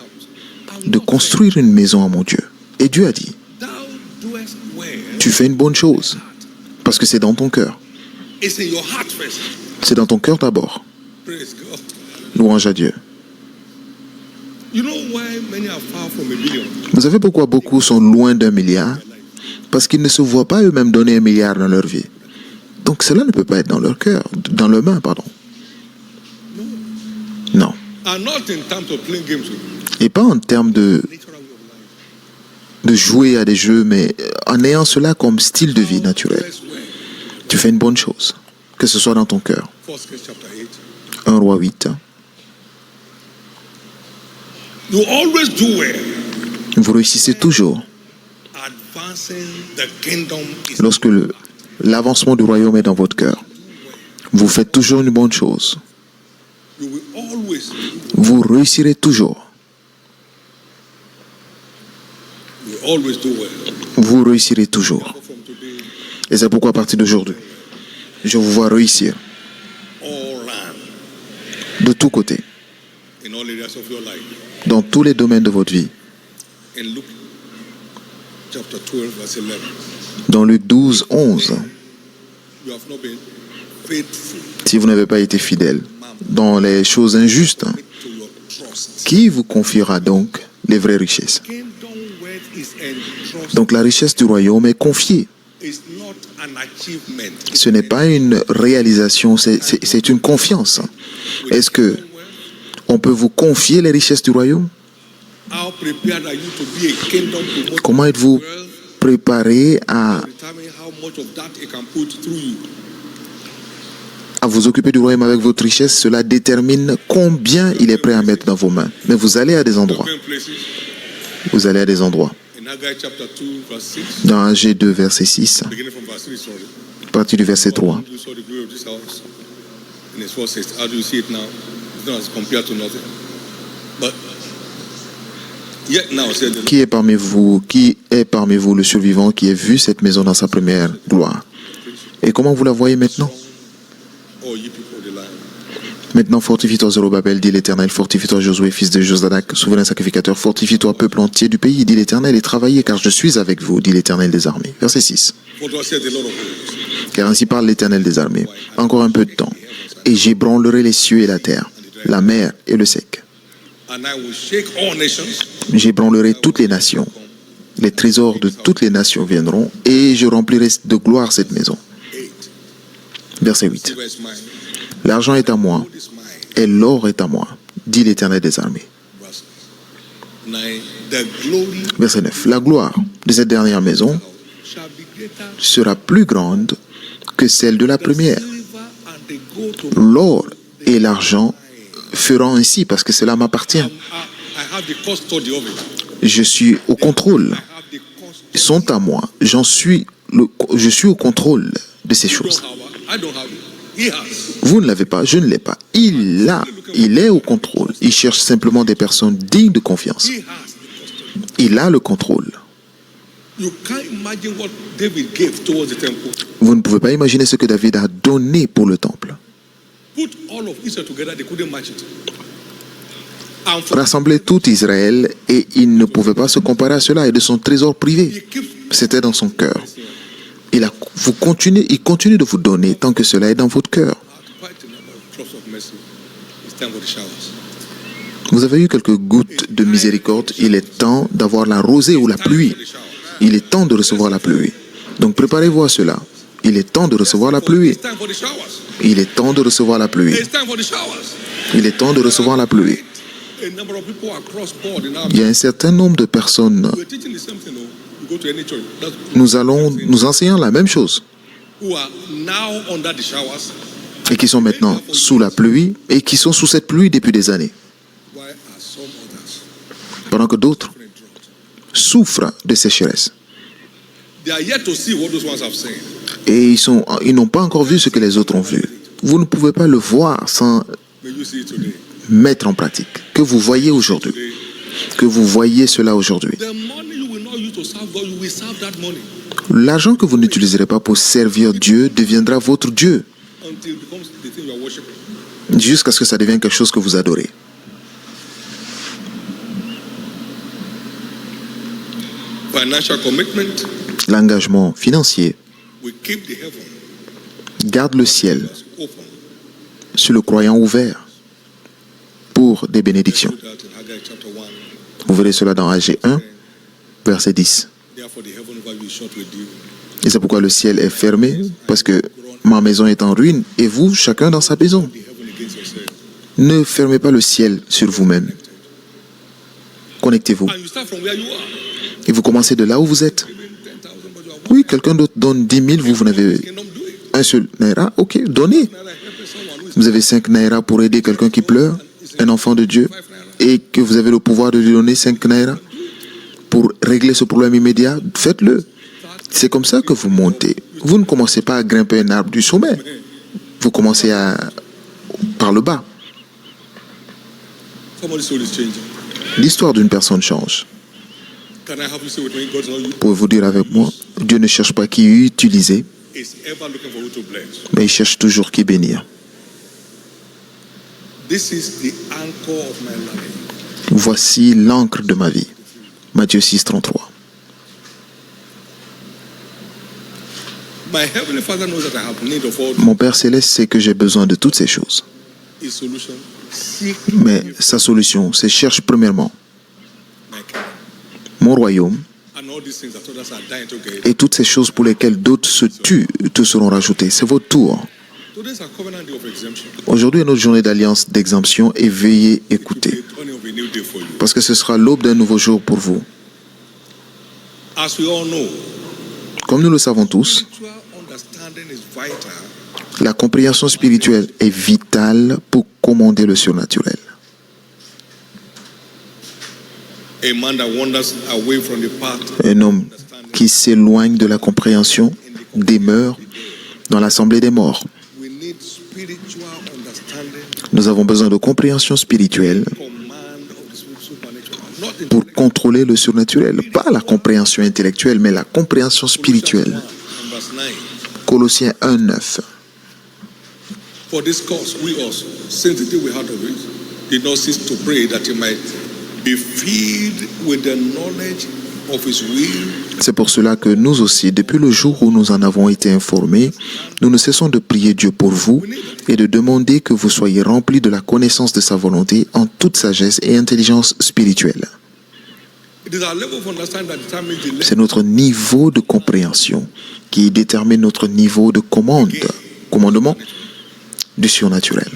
de construire une maison à mon Dieu. Et Dieu a dit, thou doest well. tu fais une bonne chose, parce que c'est dans ton cœur. It's in your heart first. C'est dans ton cœur d'abord. Praise God. Louange à Dieu. You know why many are far from a billion? Vous savez pourquoi beaucoup sont loin d'1 milliard? Parce qu'ils ne se voient pas eux-mêmes donner 1 milliard dans leur vie. Donc cela ne peut pas être dans leur cœur, dans leurs mains, pardon. Non. And not in terms of playing games with Et pas en termes natural way of life. de jouer à des jeux, mais en ayant cela comme style de vie naturel. Dress well. Tu fais une bonne chose, que ce soit dans ton cœur. 1 Kings chapter 8. 1 Roi 8. You always do well. Vous réussissez toujours Advancing the kingdom is lorsque l'avancement du royaume est dans votre cœur. Vous faites toujours une bonne chose. you will always Vous réussirez toujours. do well. Vous réussirez toujours. From today, Et c'est pourquoi à partir d'aujourd'hui, je vous vois réussir all round de tous côtés, in all areas of your life. dans tous les domaines de votre vie. In Luke chapter 12, verse 11, Dans Luc 12, 11, you have not been faithful si vous n'avez pas été fidèle dans les choses injustes, to your trust. qui vous confiera donc les vraies richesses? Kingdom wealth is entrusted. Donc la richesse du royaume est confiée. It's not an achievement. Ce n'est pas une réalisation, c'est une confiance. Est-ce que on peut vous confier les richesses du royaume? How prepared are you to be a kingdom promoter? Comment êtes-vous Wealth préparé à determine how much of that it can put through you. vous occuper du royaume avec votre richesse? Cela détermine combien il est prêt à mettre dans vos mains. Mais vous allez à des endroits. Different places. Vous allez à des endroits. In Haggai chapter 2, verse 6, Dans Ag 2, verset 6, beginning from verse 3, sorry. à partir du verset 3. You saw the glory of this house. In his verse 6. How do you see it now? It's not as compared to nothing. But yet now, said the Lord, Qui est parmi vous le survivant qui a vu cette maison dans sa première gloire? Et comment vous la voyez maintenant? all ye people of the land, Maintenant, fortifie-toi, Zorobabel, dit l'Éternel, fortifie-toi, Josué, fils de Josadak, souverain sacrificateur, fortifie-toi, peuple entier du pays, dit l'Éternel, et travaillez, car je suis avec vous, dit l'Éternel des armées. Verset 6. for thus saith the Lord of hosts, Car ainsi parle l'Éternel des armées. Encore un peu de temps, et j'ébranlerai les cieux et la terre, la mer et le sec. and I will shake all nations, J'ébranlerai toutes les nations. Les trésors de toutes les nations viendront, et je remplirai de gloire cette maison. 8. Verset 8. Silver is mine, L'argent est à moi, gold is mine. et l'or est à moi, dit l'Éternel des armées. Verse 9. The glory Verset 9. La gloire de cette dernière maison shall be greater sera plus grande que celle de la première. silver and the gold to L'or et l'argent feront ainsi parce que cela m'appartient. I have the custody of it. Je suis au contrôle. I have the custody. Ils sont à moi. Je suis au contrôle de ces choses. I don't have it. He has. Vous ne l'avez pas, je ne l'ai pas. Il est au contrôle. Il cherche simplement des personnes dignes de confiance. He has the custody. Il a le contrôle. You can't imagine what David gave towards the temple. Vous ne pouvez pas imaginer ce que David a donné pour le temple. Put all of Israel together, they couldn't match it. And for Rassembler tout Israël et il ne pouvait pas se comparer à cela et de son trésor privé. he keeps C'était dans son cœur. Il continue de vous donner tant que cela est dans votre cœur. quite a number of drops of mercy. It's time for the showers. Vous avez eu quelques gouttes de miséricorde. Il est temps d'avoir la rosée ou la pluie. Il est temps de recevoir la pluie. Donc préparez-vous à cela. Il est temps de recevoir la pluie. It's time for the showers. Il est temps de recevoir la pluie. It's time for the showers. Il est temps de recevoir la pluie. A number of people across board in our Il y a un certain nombre de personnes. we're teaching the same thing. Oh. You go to any church Nous enseignons la même chose. who are now under the showers. Et qui sont maintenant sous la pluie et qui sont sous cette pluie depuis des années. Why are some others Pendant que d'autres different drought? souffrent de sécheresse. They are yet to see what those ones have seen. Et ils n'ont pas encore vu ce que les autres ont vu. Vous ne pouvez pas le voir sans May you see it today. mettre en pratique. Que vous voyez aujourd'hui. Que vous voyez cela aujourd'hui. The money you will not use to serve God, you will serve that money L'argent que vous n'utiliserez pas pour servir Dieu deviendra votre Dieu. until it becomes the thing you are worshiping. jusqu'à ce que ça devienne quelque chose que vous adorez. Financial commitment, L'engagement financier we keep the heaven garde le ciel open. sur le croyant ouvert pour des bénédictions. That in Haggai chapter 1, Vous verrez cela dans Agé 1, verset 10. therefore the heaven over you is shut with dew. Et c'est pourquoi le ciel est fermé, parce que ma maison est en ruine, et vous, chacun dans sa maison. The heaven against yourself. Ne fermez pas le ciel sur vous-même. Connectez-vous. And you start from where you are. Et vous commencez de là où vous êtes. Even 10,000, but you are Oui, quelqu'un d'autre donne 10 000, vous n'avez kingdom, do it. un seul naira. Ok, donnez. Naira helping someone who is Vous avez 5 naira pour aider quelqu'un qui pleure, un enfant de Dieu, et que vous avez le pouvoir de lui donner 5 naira pour régler ce problème immédiat, faites-le. C'est comme ça que vous montez. Vous ne commencez pas à grimper un arbre du sommet. Vous commencez par le bas. somebody's soul is changing. L'histoire d'une personne change. Can I have you say with me, God's not you? Pouvez-vous dire avec moi, Dieu ne cherche pas qui utiliser, Is ever looking for who to bless. mais il cherche toujours qui bénir. This is the anchor of my life. Voici l'encre de ma vie. Matthieu 6, 33. My heavenly Father knows that I have need of all Mon Père Céleste sait que j'ai besoin de toutes ces choses. His solution. Seek Mais sa solution, c'est cherche premièrement my kingdom. mon royaume, And all these things that others are dying to get. et toutes ces choses pour lesquelles d'autres se tuent te seront rajoutées. C'est votre tour. Today's a covenant day of exemption. Aujourd'hui est notre journée d'alliance d'exemption et veuillez écouter, The dawning of a new day for you. parce que ce sera l'aube d'un nouveau jour pour vous. As we all know, Comme nous le savons tous, spiritual understanding is vital la compréhension spirituelle est vitale pour commander le surnaturel. a man that wanders away from the path Un homme qui s'éloigne de la compréhension demeure dans l'assemblée des morts. we need spiritual understanding, Nous avons besoin de compréhension spirituelle command of the supernatural, not in pour contrôler le surnaturel. Pas la compréhension intellectuelle, mais la compréhension spirituelle. and verse 9. Colossiens 1, 9. For this cause we also, since the day we heard of it, did not cease to pray that he might be filled with the knowledge of his will. C'est pour cela que nous aussi, depuis le jour où nous en avons été informés, nous ne cessons de prier Dieu pour vous et de demander que vous soyez remplis de la connaissance de sa volonté en toute sagesse et intelligence spirituelle. It is our level of understanding that determines the level. C'est notre niveau de compréhension qui détermine notre niveau de commandement du surnaturel.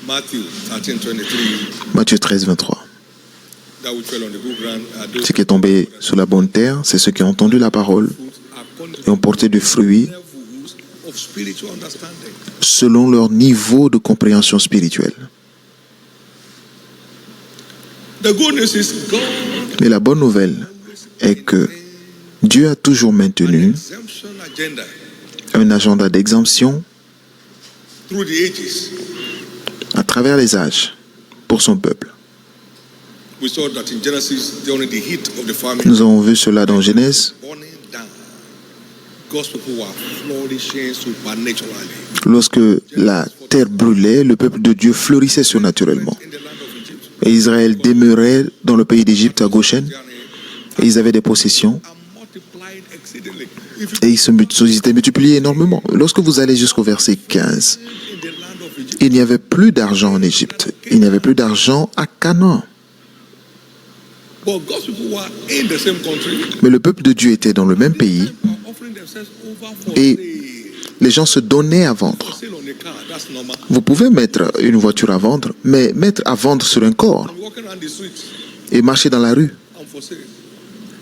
Matthew 13:23. Matthieu 13, 23. That which fell on the good ground are those Ce qui est tombé sur la bonne terre, c'est ceux qui ont entendu la parole fruits according et to ont porté du fruit levels of spiritual understanding. selon leur niveau de compréhension spirituelle. The good news is God Mais la bonne nouvelle est que Dieu a toujours maintenu exemption agenda un agenda d'exemption through the ages. à travers les âges pour son peuple. We saw that in Genesis during the heat of the famine, Nous avons vu cela dans Genèse, burning down. God's people were flourishing supernaturally lorsque la terre brûlait, le peuple de Dieu fleurissait surnaturellement. in the land of Egypt. Et Israël demeurait dans le pays d'Égypte à Goshen, et ils avaient des possessions, And multiplied exceedingly. If you et ils étaient multipliés énormément. Lorsque vous allez jusqu'au verset 15, in the land of Egypt, il n'y avait plus d'argent en Égypte, il n'y avait plus d'argent à Canaan. but God's people were in the same country, Mais le peuple de Dieu était dans le même pays, were offering themselves over for et sale. les gens se donnaient à vendre. Sale on a car, that's normal. Vous pouvez mettre une voiture à vendre, mais mettre à vendre sur un corps I'm walking around the streets, et marcher dans la rue. I'm for sale.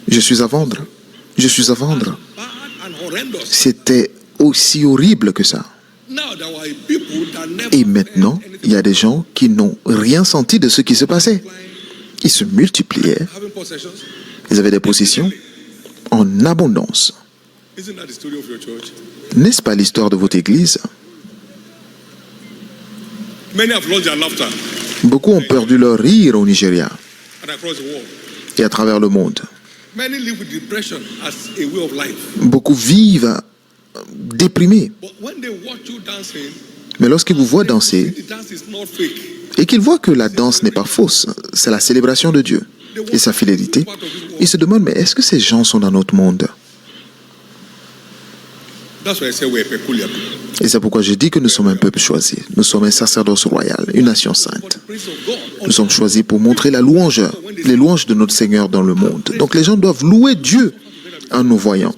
Je suis à vendre. Je suis à vendre. Bad and horrendous. C'était aussi horrible que ça. Now there were people that never Et maintenant, il y a des gens qui n'ont rien senti de ce qui se passait. Ils se multipliaient. having possessions. Ils avaient des possessions en abondance. Isn't that the story of your church? N'est-ce pas l'histoire de votre église? Many have lost their laughter Beaucoup ont perdu leur rire au Nigeria and across the world. et à travers le monde. Many live with depression as a way of life. Beaucoup vivent déprimés. But when they watch you dancing, Mais lorsqu'ils vous voient danser The dance is not fake. et qu'ils voient que la danse n'est pas fausse, c'est la célébration de Dieu et sa fidélité, ils se demandent, mais est-ce que ces gens sont dans notre monde? That's why I say we're peculiar people. Et c'est pourquoi je dis que nous sommes un peuple choisi. Nous sommes un sacerdoce royal, une nation sainte. Praise of God. Nous sommes choisis pour montrer la louange, les louanges de notre Seigneur dans le monde. Donc les gens doivent louer Dieu en nous voyant.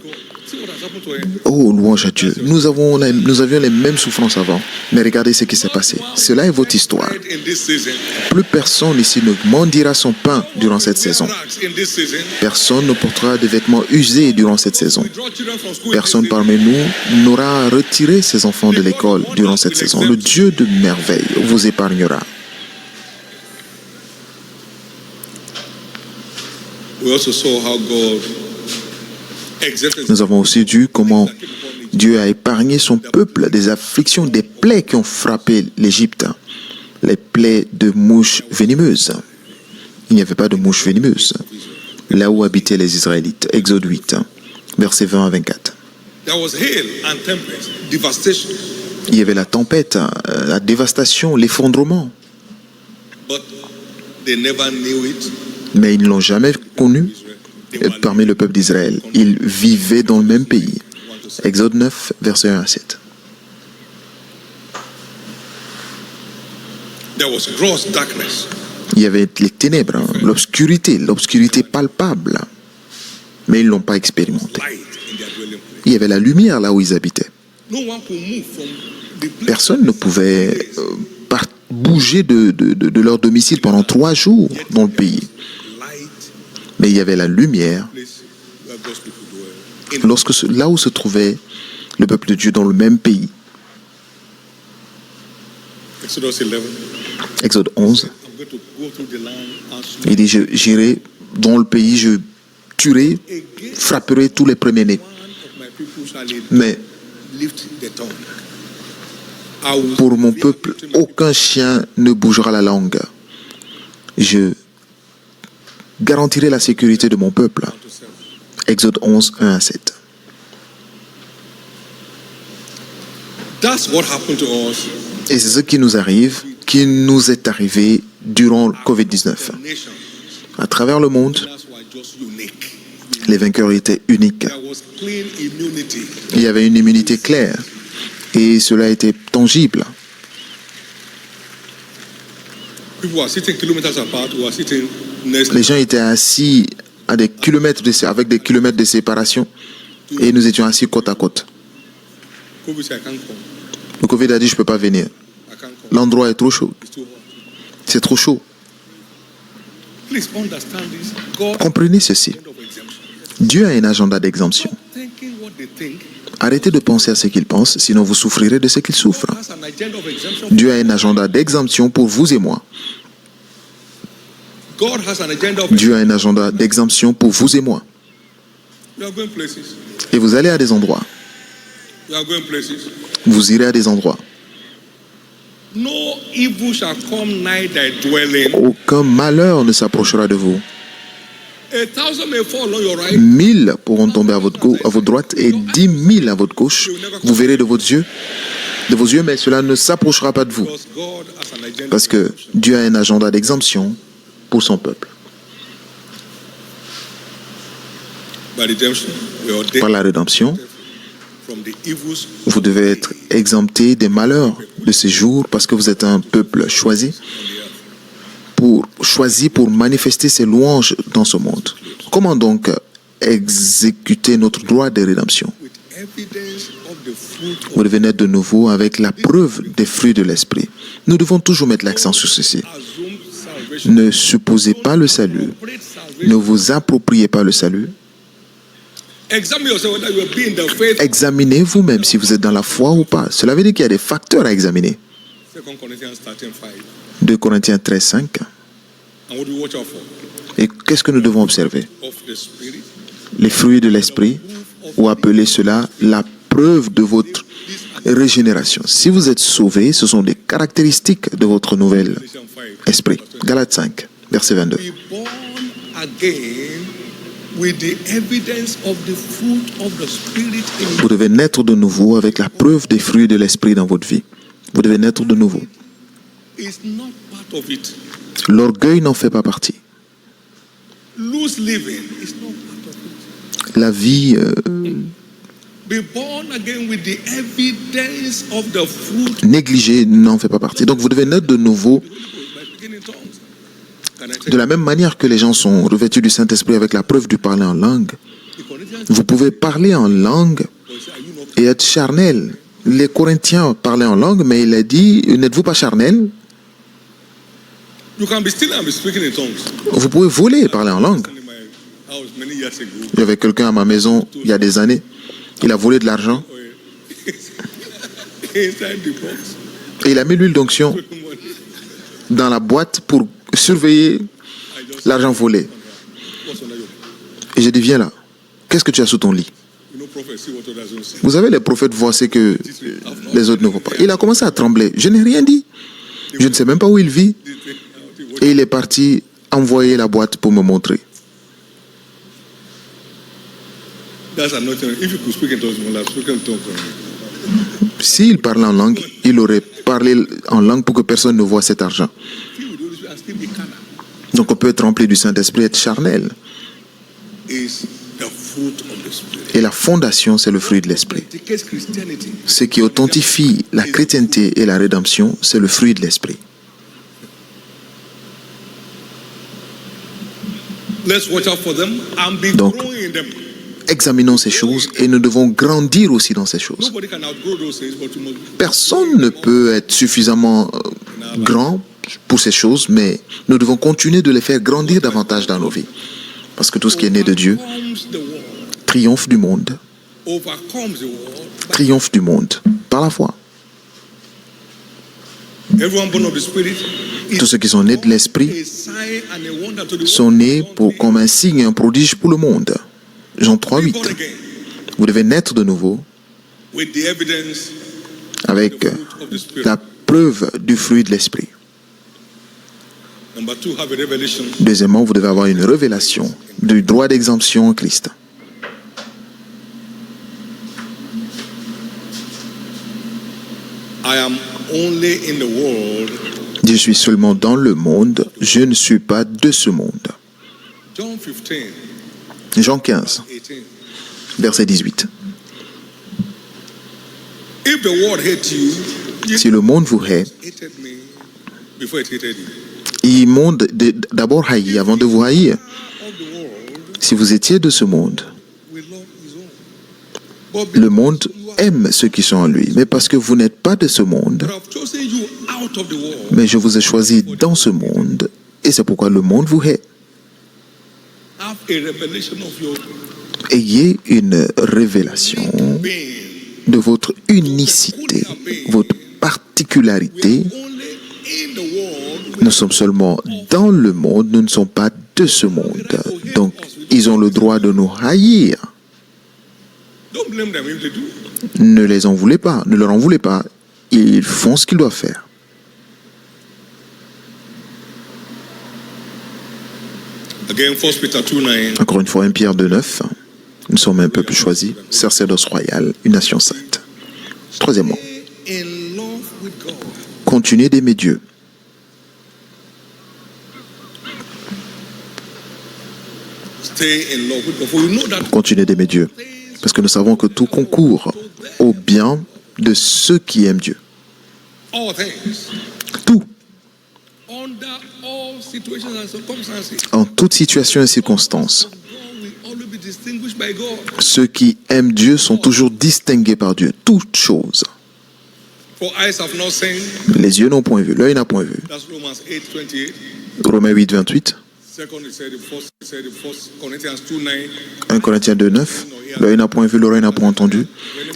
See what has happened to him? Oh, louange à Dieu. Nous avions les mêmes souffrances avant. Mais regardez ce qui s'est passé. Cela est votre histoire. In this season, Plus personne ici ne mendira son pain durant cette saison. rags in this season, Personne ne portera des vêtements usés durant cette saison. we draw children from school. Personne parmi nous n'aura retiré ses enfants de l'école durant cette saison. Le Dieu de merveille vous épargnera. We also saw how God exempted Nous avons aussi vu comment Dieu a épargné son peuple des afflictions, des plaies qui ont frappé l'Égypte, les plaies de mouches venimeuses. Il n'y avait pas de mouches venimeuses là où habitaient les Israélites. Exode 8, versets 20 à 24. There was hail and tempest, devastation, Il y avait la tempête, la dévastation, l'effondrement, but they never knew it. mais ils ne l'ont jamais connu parmi le peuple d'Israël. Ils vivaient dans le même pays. Exode 9, versets 1 à 7. There was gross darkness. Il y avait les ténèbres, l'obscurité palpable, mais ils ne l'ont pas expérimenté. Light in their dwelling place. Il y avait la lumière là où ils habitaient. No one could move from the place. Personne ne pouvait bouger de leur domicile pendant 3 jours dans le pays. Light Mais il y avait la lumière place where God's people dwell. là où se trouvait le peuple de Dieu dans le même pays. Exodus 11. Exode 11, I'm going to go through the land and slay il dit, j'irai dans le pays, je tuerai, frapperai tous les premiers-nés. one of my people shall Mais lift the tongue. I will pour mon peuple, aucun chien ne bougera la langue. Je garantirai la sécurité de mon peuple. Exode 11, 1 à 7. That's what happened to us. Et c'est ce qui nous arrive, qui nous est arrivé durant le Covid-19. The nation. À travers le monde, That's why just unique. les vainqueurs étaient uniques. There was clean immunity. Il y avait une immunité claire et cela était tangible. People were sitting kilometers apart. We were sitting next. Les gens étaient assis à des kilomètres avec des kilomètres de séparation et nous étions assis côte à côte. COVID said, I can't come. Le Covid a dit, je ne peux pas venir. I can't come. L'endroit est trop chaud. It's too hot. C'est trop chaud. Please understand this. God Comprenez ceci. of exemption. Dieu a un agenda d'exemption. Thinking what they think. Arrêtez de penser à ce qu'ils pensent, sinon vous souffrirez de ce qu'ils souffrent. Has an agenda of exemption. Dieu a un agenda d'exemption pour vous et moi. God has an agenda of Dieu a un agenda d'exemption pour vous et moi. You are going places. Et vous allez à des endroits. You are going places. Vous irez à des endroits. No evil shall come nigh thy dwelling. Aucun malheur ne s'approchera de vous. 1,000 may fall on your right. 1000 pourront tomber à votre droite et 10 000 à votre gauche. Vous verrez de vos yeux, mais cela ne s'approchera pas de vous. Because God has an agenda. Parce que Dieu a un agenda d'exemption pour son peuple. By redemption, we are Par la rédemption, from the evils. vous devez être exempté des malheurs de ces jours parce que vous êtes un peuple choisi pour manifester ses louanges dans ce monde. Comment donc exécuter notre droit de rédemption? With evidence of the fruit Vous devez naître de nouveau avec la preuve des fruits de l'esprit. Nous devons toujours mettre l'accent sur ceci. assumed salvation. Ne supposez pas le salut. Great salvation. Ne vous appropriez pas le salut. Examine yourself whether you be in the faith. Examinez vous-même si vous êtes dans la foi ou pas. Cela veut dire qu'il y a des facteurs à examiner. 2 Corinthians 13:5. 2 Corinthiens 13, 5. And what do we watch out for? Et qu'est-ce que nous devons observer? Of the Spirit. Les fruits de l'esprit, ou appelez cela la preuve de votre régénération. Si vous êtes sauvé, ce sont des caractéristiques de votre nouvel Galatians 5. esprit. Galates 5, verset 22. Be born again with the evidence of the fruit of the Spirit in you. Vous devez naître de nouveau avec la preuve des fruits de l'esprit dans votre vie. Vous devez naître de nouveau. It's not part of it. L'orgueil n'en fait pas partie. Loose living is not part of it. La vie Be born again with the evidence of the fruit négligée n'en fait pas partie. Donc vous devez naître de nouveau by speaking in tongues. Can I tell de la même manière que les gens sont revêtus du Saint-Esprit avec la preuve du parler en langue. you, Corinthians, Vous pouvez parler en langue are you not? et être charnel. Les Corinthiens parlaient en langue, mais il a dit, n'êtes-vous pas charnel? You can be still and be speaking in tongues. Vous pouvez voler et parler en langue. In my house many years ago. Il y avait quelqu'un à ma maison il y a des années. Il a volé de l'argent Inside the box. et il a mis l'huile d'onction dans la boîte pour surveiller l'argent volé. What's on your? Et j'ai dit, viens là. Qu'est-ce que tu as sous ton lit? You know, prophet, see what others don't see. Vous savez, les prophètes voient ce que les autres ne voient pas. Il a commencé à trembler. Je n'ai rien dit. Je ne sais même pas où il vit. Et il est parti envoyer la boîte pour me montrer. That's another. If you could speak in tongues, you will have spoken in tongues. S'il parlait en langue, il aurait parlé en langue pour que personne ne voie cet argent. Filled with the Holy Spirit and still be carnal Donc on peut être rempli du Saint-Esprit et être charnel. is the fruit of the Spirit. Et la fondation, c'est le fruit de l'Esprit. Authenticates Christianity. Ce qui authentifie la chrétienté et la rédemption, c'est le fruit de l'Esprit. Let's watch out for them and be Donc, growing in them. Examinons ces choses et nous devons grandir aussi dans ces choses. Nobody can outgrow those things, but you must. Personne ne peut être suffisamment grand pour ces choses, mais nous devons continuer de les faire grandir davantage dans nos vies. Parce que tout ce qui est né de Dieu Overcomes the world. triomphe du monde. Overcomes the world. Triomphe du monde par la foi. Everyone born of the Spirit Tous ceux qui sont nés de l'Esprit a sign and a wonder to the sont world. nés comme un signe et un prodige pour le monde. Jean 3, Be 8. born again Vous devez naître de nouveau with the evidence avec of the fruit of the Spirit. la preuve du fruit de l'Esprit. Number two, have a revelation. Deuxièmement, vous devez avoir une révélation du droit d'exemption en Christ. I am only in the world. Je suis seulement dans le monde, je ne suis pas de ce monde. John 15, Jean 15, 18. verset 18. If the world hate you, Si le monde vous hait, it hated me before it hated you. il monde d'abord haï avant de vous haïr. Of the world, Si vous étiez de ce monde, we love his own. But le monde aime ceux qui sont en lui. Mais parce que vous n'êtes pas de ce monde, I've chosen you out of the world. mais je vous ai choisi dans ce monde, et c'est pourquoi le monde vous hait. Have a revelation of your Ayez une révélation being. de votre unicité, votre particularité. Only in the world. Nous sommes seulement dans le monde, nous ne sommes pas de ce monde. Donc, ils ont le droit de nous haïr. Don't blame them if they do. Ne les en voulez pas, ne leur en voulez pas. Ils font ce qu'ils doivent faire. Again, 1 Peter 2:9. Encore une fois, 1 Pierre 2,9. Nous sommes un peuple choisi, sacerdoce royal, une nation sainte. Troisièmement, In love with God. continuez d'aimer Dieu. Stay in love with God. For we know that Continuez d'aimer Dieu. Parce que nous savons que tout concourt au bien de ceux qui aiment Dieu. all things, Tout, under all situations and circumstances, en toute situation et circonstance. God will always be distinguished by God. Ceux qui aiment Dieu sont toujours distingués par Dieu. Toutes choses. For eyes have not seen. Les yeux n'ont point vu, l'œil n'a point vu. That's Romans 8:28. Romains 8, 28. Second, it said in 1 Corinthians 2:9. 1 Corinthiens 2, 9. L'œil n'a point vu, l'oreille n'a point entendu.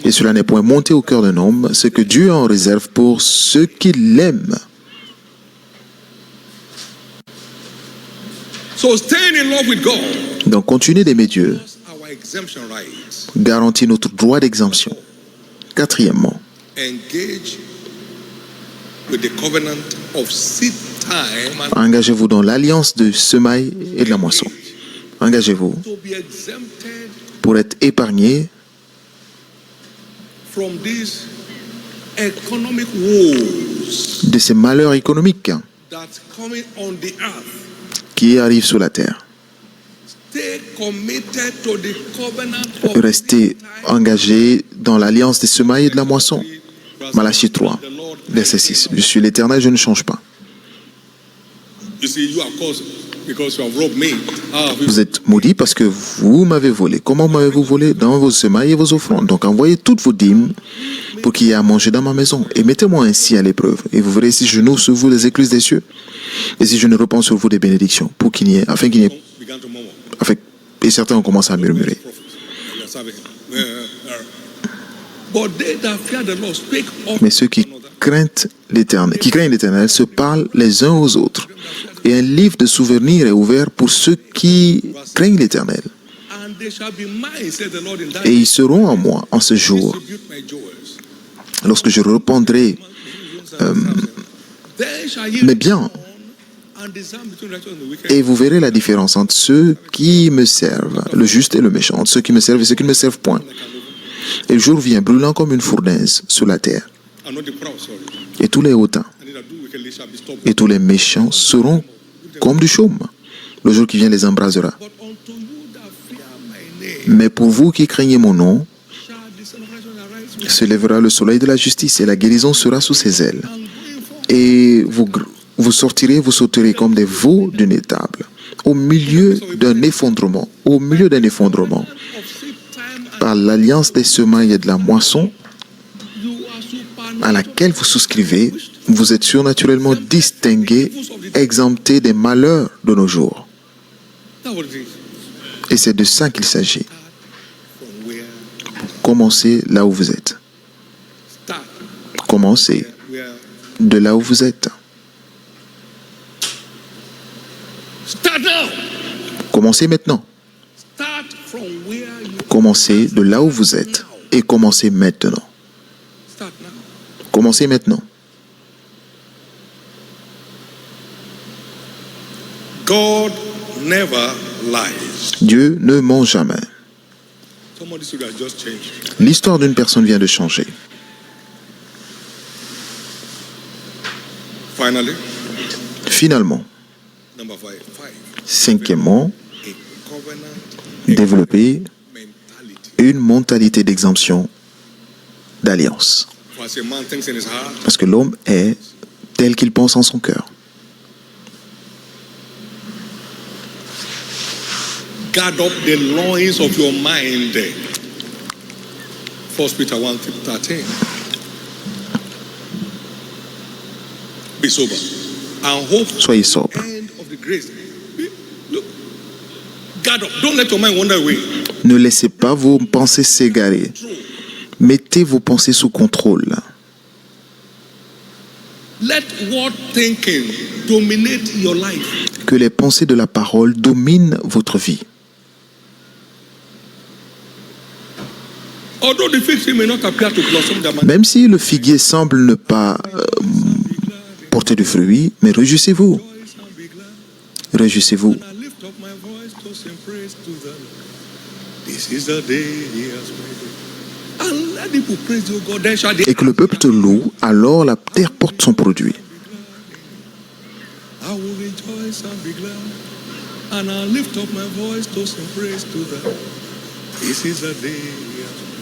Et cela n'est point monté au cœur d'un homme, ce que Dieu en réserve pour ceux qui l'aiment. So staying in love with God. Donc continuez d'aimer Dieu, Our exemption rights. garantit notre droit d'exemption. Quatrièmement, Engage with the covenant of seed time and engagez-vous dans l'alliance de semaille et de la moisson. Engagez-vous to be exempted pour être épargné from this economic woes de ces malheurs économiques that's coming on the earth. qui arrivent sur la terre. Stay committed to the covenant of Restez engagés dans l'alliance des semailles et de la moisson. Malachie 3, verset 6. Je suis l'Éternel, je ne change pas. You see, you are caused because you have robbed me. Vous êtes maudits parce que vous m'avez volé. Comment m'avez-vous volé? Dans vos semailles et vos offrandes. Donc envoyez toutes vos dîmes pour qu'il y ait à manger dans ma maison. Et mettez-moi ainsi à l'épreuve. Et vous verrez si je n'ouvre sur vous les écluses des cieux. Et si je ne répands sur vous des bénédictions. Pour qu'il n'y ait, afin qu'il n'y ait, Began to murmur. et certains ont commencé à murmurer. You're serving him. But they that fear the Lord speak of Mais ceux qui craignent l'Éternel se parlent les uns aux autres. Et un livre de souvenirs est ouvert pour ceux qui craignent l'Éternel. and they shall be mine, said the Lord in that Et ils seront en moi en ce jour, distribute my jewels. lorsque je reprendrai Then shall ye mes biens. and discern between righteous and the wicked. Et vous verrez la différence entre ceux qui me servent, le juste et le méchant, entre ceux qui me servent et ceux qui ne me servent point. Et le jour vient brûlant comme une fournaise sur la terre. And not the proud, sorry. Et tous les hautains And they that do wickedly shall be stopped. et tous les méchants seront comme du chaume. Le jour qui vient les embrasera. But unto you that fear my name Mais pour vous qui craignez mon nom, shall the Son of Righteousness arise with se lèvera le soleil de la justice et la guérison sera sous ses ailes. and going forth. Et vous sortirez, vous sauterez comme des veaux d'une étable, au milieu d'un effondrement, au milieu d'un effondrement. Of seed time and Par l'alliance des semailles et de la moisson you are supernaturally à laquelle vous souscrivez, vous êtes surnaturellement distingués, exemptés des malheurs de nos jours. That's what it is. Et c'est de ça qu'il s'agit. From where Commencez là où vous êtes. start Commencez where de là où vous êtes. start now. Commencez maintenant. Start from where you Commencez de là où vous êtes. Et commencez maintenant. start now. Commencez maintenant. God never lies. Dieu ne ment jamais. Somebody's story has just changed. L'histoire d'une personne vient de changer. Finally, Finalement, number five. cinquièmement, A covenant développer mentality. une mentalité d'exemption d'alliance. For as a man thinks in his heart, Parce que l'homme est tel qu'il pense en son cœur. guard up the loins of your mind. 1 Peter 1:13. Be sober and hope for Soyez sobre. the end of the grace. Look, guard up. Don't let your mind wander away. Ne laissez pas vos pensées s'égarer. Mettez vos pensées sous contrôle. Let what thinking dominate your life. Que les pensées de la parole dominent votre vie. Although the fig tree may not appear to blossom, Même si le figuier semble ne pas porter de fruits, mais réjouissez-vous. Réjouissez-vous. I lift up my voice to sing praise to the Lord. This is the day He has made. And let people praise you, God. Then shall Et que le peuple te loue, alors la terre porte son produit. I will rejoice and be glad. And I lift up my voice to sing praise to the Lord. This is the day He has made.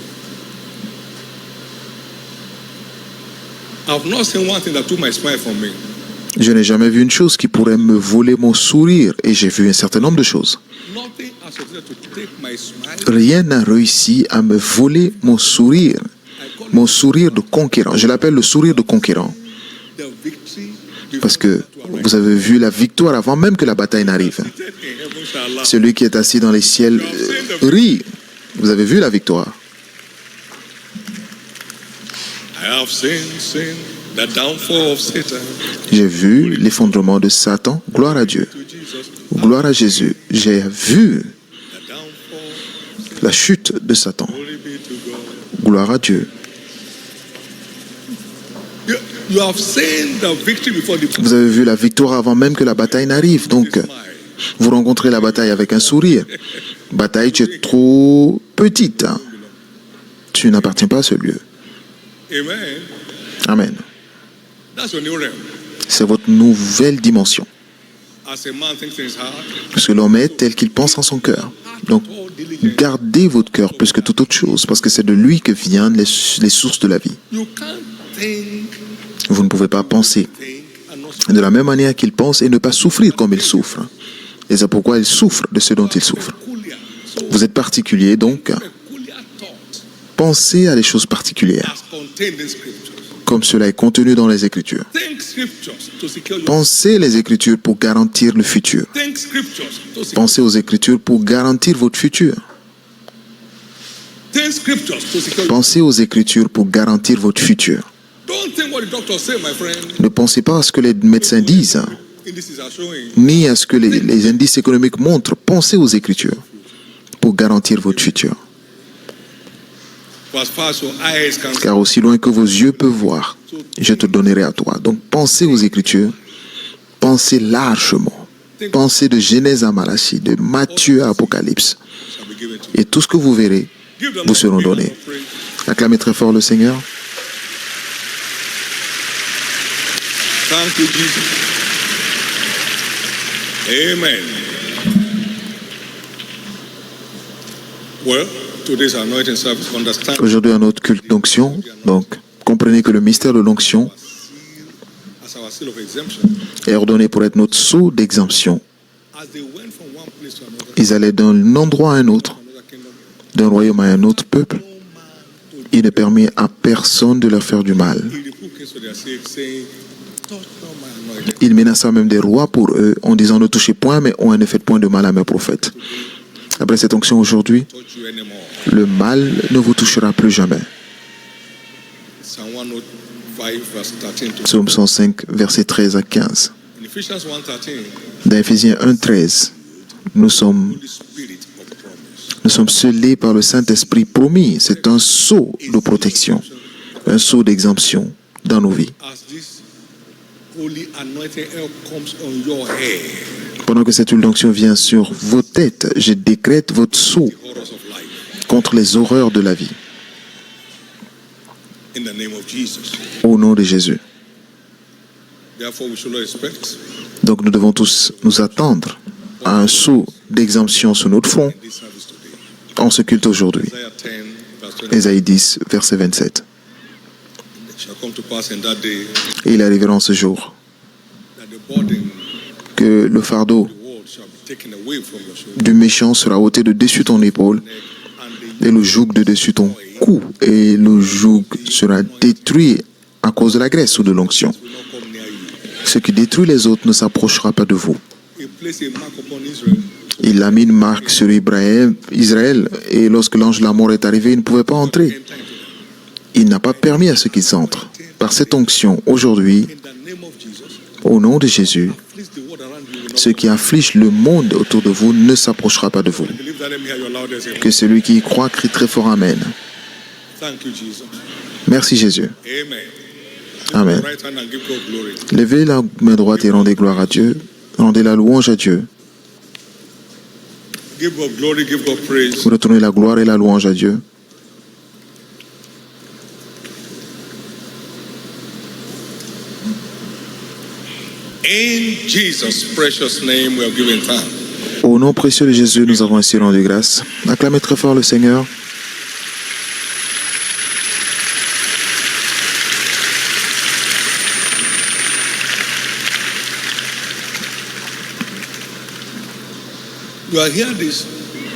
I've not seen one thing that took my smile from me. Je n'ai jamais vu une chose qui pourrait me voler mon sourire, et j'ai vu un certain nombre de choses. Nothing has succeeded to take my smile. Rien n'a réussi à me voler mon sourire de conquérant. Je l'appelle le sourire de conquérant, The victory parce que vous avez vu la victoire avant même que la bataille n'arrive. in heaven shall laugh. Celui qui est assis dans les ciels rit. Vous avez vu la victoire. I have seen the downfall of Satan. J'ai vu l'effondrement de Satan. Gloire à Dieu. To Jesus, Gloire à Jésus. J'ai vu the downfall. la chute de Satan. Glory be to God. Gloire à Dieu. You have seen the victory before the Vous avez vu la victoire avant même que la bataille n'arrive. Donc, smile. vous rencontrez la bataille avec un sourire. Bataille, tu es trop petite. Tu n'appartiens pas à ce lieu. Amen. Amen. That's your new realm. C'est votre nouvelle dimension. As a man thinks in his heart, Parce que l'homme est tel qu'il pense en son cœur. Donc, gardez votre cœur plus que toute autre chose, parce que c'est de lui que viennent les sources de la vie. you can't think Vous ne pouvez pas penser and not de la même manière qu'il pense et ne pas souffrir comme il souffre. Et c'est pourquoi il souffre de ce dont il souffre. peculiar. So Vous êtes particulier, donc peculiar thought pensez à des choses particulières, as contained in scriptures. comme cela est contenu dans les Écritures. Think scriptures to secure your Pensez les Écritures pour garantir le futur. think scriptures to secure Pensez aux Écritures pour garantir votre futur. think scriptures to secure your Pensez aux Écritures pour garantir votre futur. don't think what the doctors say, my friend. Ne pensez pas à ce que les médecins disent, Indices are showing. ni à ce que les indices économiques montrent. Pensez aux Écritures pour garantir votre futur. For as far as your eyes can see, Car aussi loin que vos yeux peuvent voir, je te donnerai à toi. Donc pensez aux Écritures, pensez largement. Pensez de Genèse à Malachie, de Matthieu à Apocalypse. shall be given to you. Et tout ce que vous verrez Give them vous seront donnés. Acclamez très fort le Seigneur. Thank you, Jesus. Amen. Well, today's anointing service, understand Aujourd'hui, un autre culte d'onction. Donc, comprenez que le mystère de l'onction as our seal of exemption. est ordonné pour être notre sceau d'exemption. As they went from one place to another, Ils allaient d'un endroit à un autre, another kingdom, d'un royaume à un autre peuple. no man to Il ne permet à personne de leur faire du mal. he rebuked so their sake, saying, touch not my anointed. Il menaça même des rois pour eux en disant ne touchez point, mais on ne faites point de mal à mes prophètes. Après cette onction aujourd'hui, Touch you anymore. le mal ne vous touchera plus jamais. Psalm 105, verse 13 to Psaume 105, versets 13 à 15. in Ephesians 1:13, Dans Éphésiens 1, 13, nous sommes Holy Spirit of promise. scellés par le Saint-Esprit promis. C'est un sceau de protection, un sceau d'exemption dans nos vies. As this holy anointing oil comes on your head, Pendant que cette huile d'onction vient sur vos têtes, je décrète votre sceau the horrors of life, contre les horreurs de la vie. in the name of Jesus. Au nom de Jésus. Therefore, we should not expect Donc nous devons tous nous attendre à un sceau d'exemption sur notre front this service today. en ce culte aujourd'hui. Isaiah 10, verse 20. Ésaïe 10, verset 27. It shall come to pass in that day Et il arrivera en ce jour that the burden que le fardeau of the world shall be taken away from your shoulder, du méchant sera ôté de dessus ton épaule and the et le joug de dessus ton cou. Et le joug sera détruit à cause de la graisse ou de l'onction. will not come near you. Ce qui détruit les autres ne s'approchera pas de vous. He placed a mark upon Israel. Il a mis une marque sur Israël et lorsque l'ange de la mort est arrivé, il ne pouvait pas entrer. Enter into them. Il n'a pas permis à ceux qu'ils entrent. Par cette onction, aujourd'hui, In the name of Jesus, au nom de Jésus, please the world around you will not ce qui afflige le monde autour de vous ne s'approchera pas de vous. believe that. Let me hear your loudest amen. Que celui qui y croit crie très fort Amen. Thank you, Jesus. Merci Jésus. Amen. Amen. Right hand and give God glory. Levez la main droite et rendez gloire à Dieu. Rendez la louange à Dieu. Give God glory, give God praise. Vous retournez la gloire et la louange à Dieu. In Jesus' precious name, we are giving thanks. Au nom précieux de Jésus, nous avons ainsi rendu grâce. Acclamez très fort le Seigneur. You are here this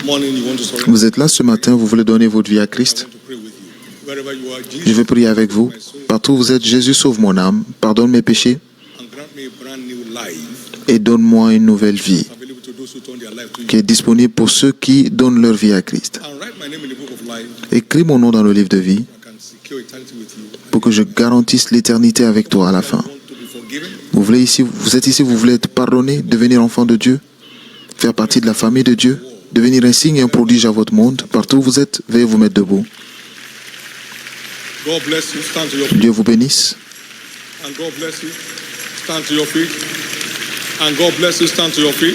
morning, you want to surrender. Vous êtes là ce matin, vous voulez donner votre vie à Christ. I want to pray with you. Wherever you are, Je Jesus, veux prier avec vous. Partout où vous êtes, Jésus sauve mon âme, pardonne mes péchés and grant me a brand new life et donne-moi une nouvelle vie available to those who turn their life to you. qui est disponible pour ceux qui donnent leur vie à Christ. And write my name in the book of life. Écris mon nom dans le livre de vie I can secure eternity with you. pour que je garantisse l'éternité avec toi à la fin. I want to be forgiven. Vous êtes ici, vous voulez être pardonné, devenir enfant de Dieu, faire partie de la famille de Dieu, devenir un signe et un prodige à votre monde. Partout où vous êtes, veuillez vous mettre debout. God bless you. Stand to your feet. Dieu vous bénisse. And God bless you. Stand to your feet. And God bless you. Stand to your feet.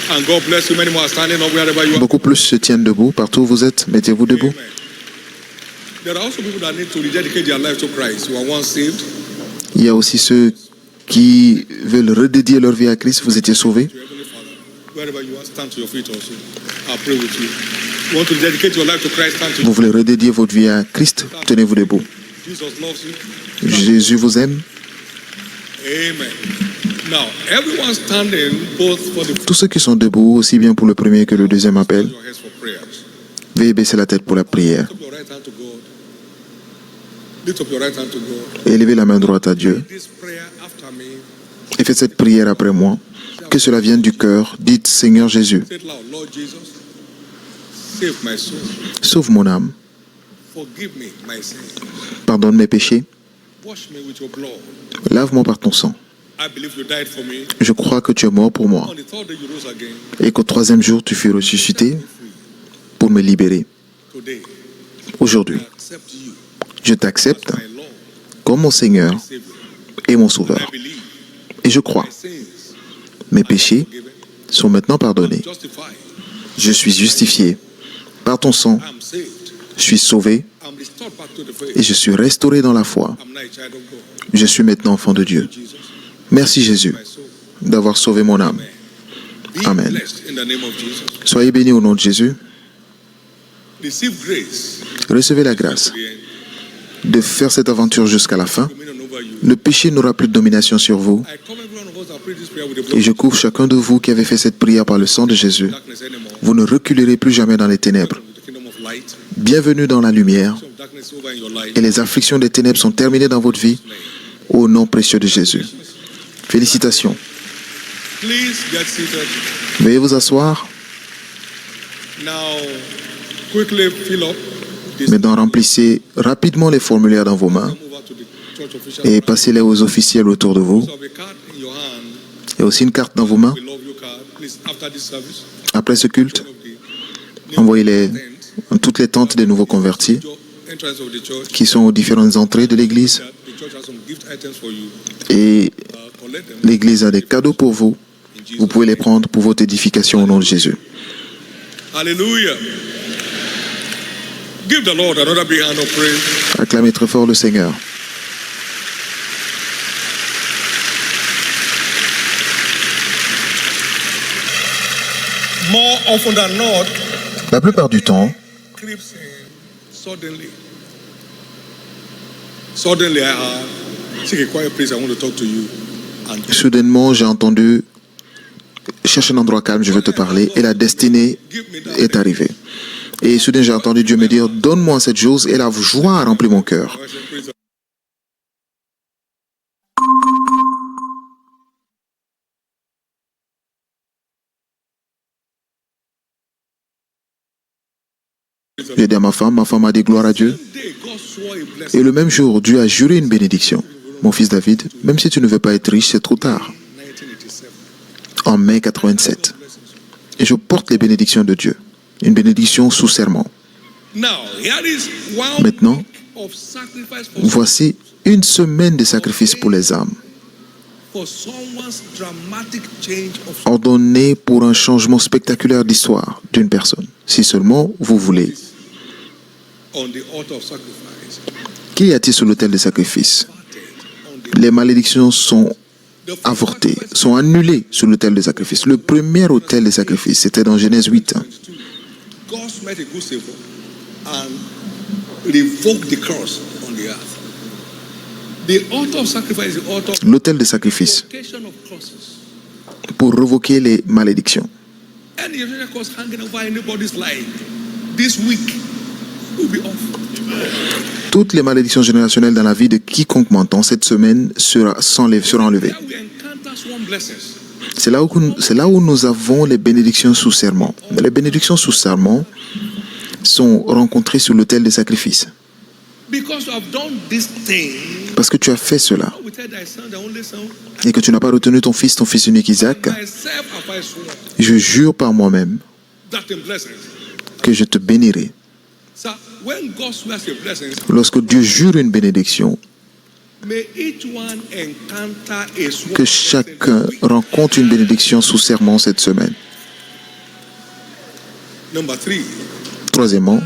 And God bless you. Many more are standing up wherever you are. Beaucoup plus se tiennent debout. Partout où vous êtes, mettez-vous debout. Amen. There are also people that need to rededicate their life to Christ who are once saved. Il y a aussi ceux qui veulent redédier leur vie à Christ. Vous étiez sauvés. To Heavenly Father, wherever you are, stand to your feet also. I'll pray with you. You want to dedicate your life to Christ, stand to Vous voulez redédier votre vie à Christ? Tenez-vous debout. Jesus loves you. Jésus vous aime. Amen. Now, everyone standing both for the Tous ceux qui sont debout, aussi bien pour le premier que le deuxième appel, your heads for prayers. veuillez baisser la tête pour la prière. Lift up your right hand to God. Lift up your right hand to God. Et élevez la main droite à Dieu. This prayer after me. Et faites cette prière après moi. Que cela vienne du cœur. Dites, Seigneur Jésus, Say it loud, Lord Jesus, save my soul. sauve mon âme. Forgive me my sins. Pardonne mes péchés. Wash me with your blood. Lave-moi par ton sang. I believe you died for me. Je crois que tu es mort pour moi. On the third day you rose again. Et qu'au troisième jour, tu fus ressuscité pour me libérer. Today, Aujourd'hui, I accept you je t'accepte as my Lord, comme mon Seigneur Savior. et mon I Sauveur. believe Et je crois, my sins mes péchés forgiven, sont maintenant pardonnés. justified. Je suis justifié. Par ton sang, I'm saved. je suis sauvé I'm restored back to the faith. et je suis restauré dans la foi. I'm now a child of God. Je suis maintenant enfant de Dieu. Jesus, Merci Jésus my soul. d'avoir sauvé mon âme. Be Amen. blessed in the name of Jesus. Soyez bénis au nom de Jésus. Receive grace Recevez la grâce to the end. de faire cette aventure jusqu'à la fin. Dominion over you. Le péché n'aura plus de domination sur vous. I cover every one of us that prayed this prayer with the Et blood je of couvre chacun de vous qui avez fait cette prière par le sang de Jésus. darkness anymore. Vous ne reculerez plus jamais dans les ténèbres. With the kingdom of light. Bienvenue dans la lumière. Some darkness over in your life. Et les afflictions des ténèbres sont terminées dans votre vie. Au nom précieux de Jésus. Félicitations. Please get seated. Veuillez vous asseoir. Now, quickly fill up this. Maintenant, remplissez rapidement les formulaires dans vos mains Come over to the church official. et passez-les aux officiels autour de vous. So have a card in your hand. Il y a aussi une carte dans vos mains. We love you card. Please, after this service, Après ce culte, one of the envoyez-les dans toutes les tentes des nouveaux convertis entrance of the church. qui sont aux différentes entrées de l'église. That the church has some gift items for you. Et Collect them. l'église a des cadeaux pour vous. Vous pouvez les prendre pour votre édification au nom de Jésus. Hallelujah. Give the Lord another big hand of praise. Acclamez très fort le Seigneur. More often than not, La plupart du temps, creeps in suddenly. Suddenly, I heard, take a quiet place, I want to talk to you. And soudainement, j'ai entendu cherche un endroit calme, je veux te parler. Et la destinée give me that. est arrivée. Et soudain, j'ai entendu Dieu me dire, donne-moi cette chose. Et la joie a rempli mon cœur. Praise the J'ai dit à ma femme a dit gloire à Dieu. day, God swore a blessing. Et le même jour, Dieu a juré une bénédiction. Mon fils David, même si tu ne veux pas être riche, c'est trop tard. 1987. En mai 87. Et je porte les bénédictions de Dieu. Une bénédiction sous serment. Now, here is one Maintenant, week of sacrifice for, voici une semaine de sacrifice pour les âmes, for someone's dramatic change of ordonnée pour un changement spectaculaire d'histoire d'une personne. Si seulement vous voulez. on the altar of sacrifice. Qu'y a-t-il sur l'autel des sacrifices? On the, Les malédictions sont the first avortées, sacrifice sont annulées sur l'autel des sacrifices. Le premier autel des sacrifices, c'était dans Genèse 8. God met a good Savior and revoked the curse on the earth. The altar of sacrifice is the altar of L'autel des sacrifices, revocation of curses. pour revoquer les malédictions. Any generational curse hanging over anybody's life this week will be off. Toutes les malédictions générationnelles dans la vie de quiconque m'entend cette semaine sera enlevée. There we encounter sworn blessings. C'est là où nous avons les bénédictions sous serment. Les bénédictions sous serment sont rencontrées sur l'autel des sacrifices. Because you have done this thing, Parce que tu as fait cela we tell thy son, the only son, et que tu n'as pas retenu ton fils unique Isaac, myself have I sworn je jure par moi-même that in blessings. que je te bénirai. So when God swears a blessing, Lorsque Dieu jure une bénédiction, may each one encounter a sworn que blessing chacun this week. rencontre une bénédiction sous serment cette semaine. Number 3, Troisièmement,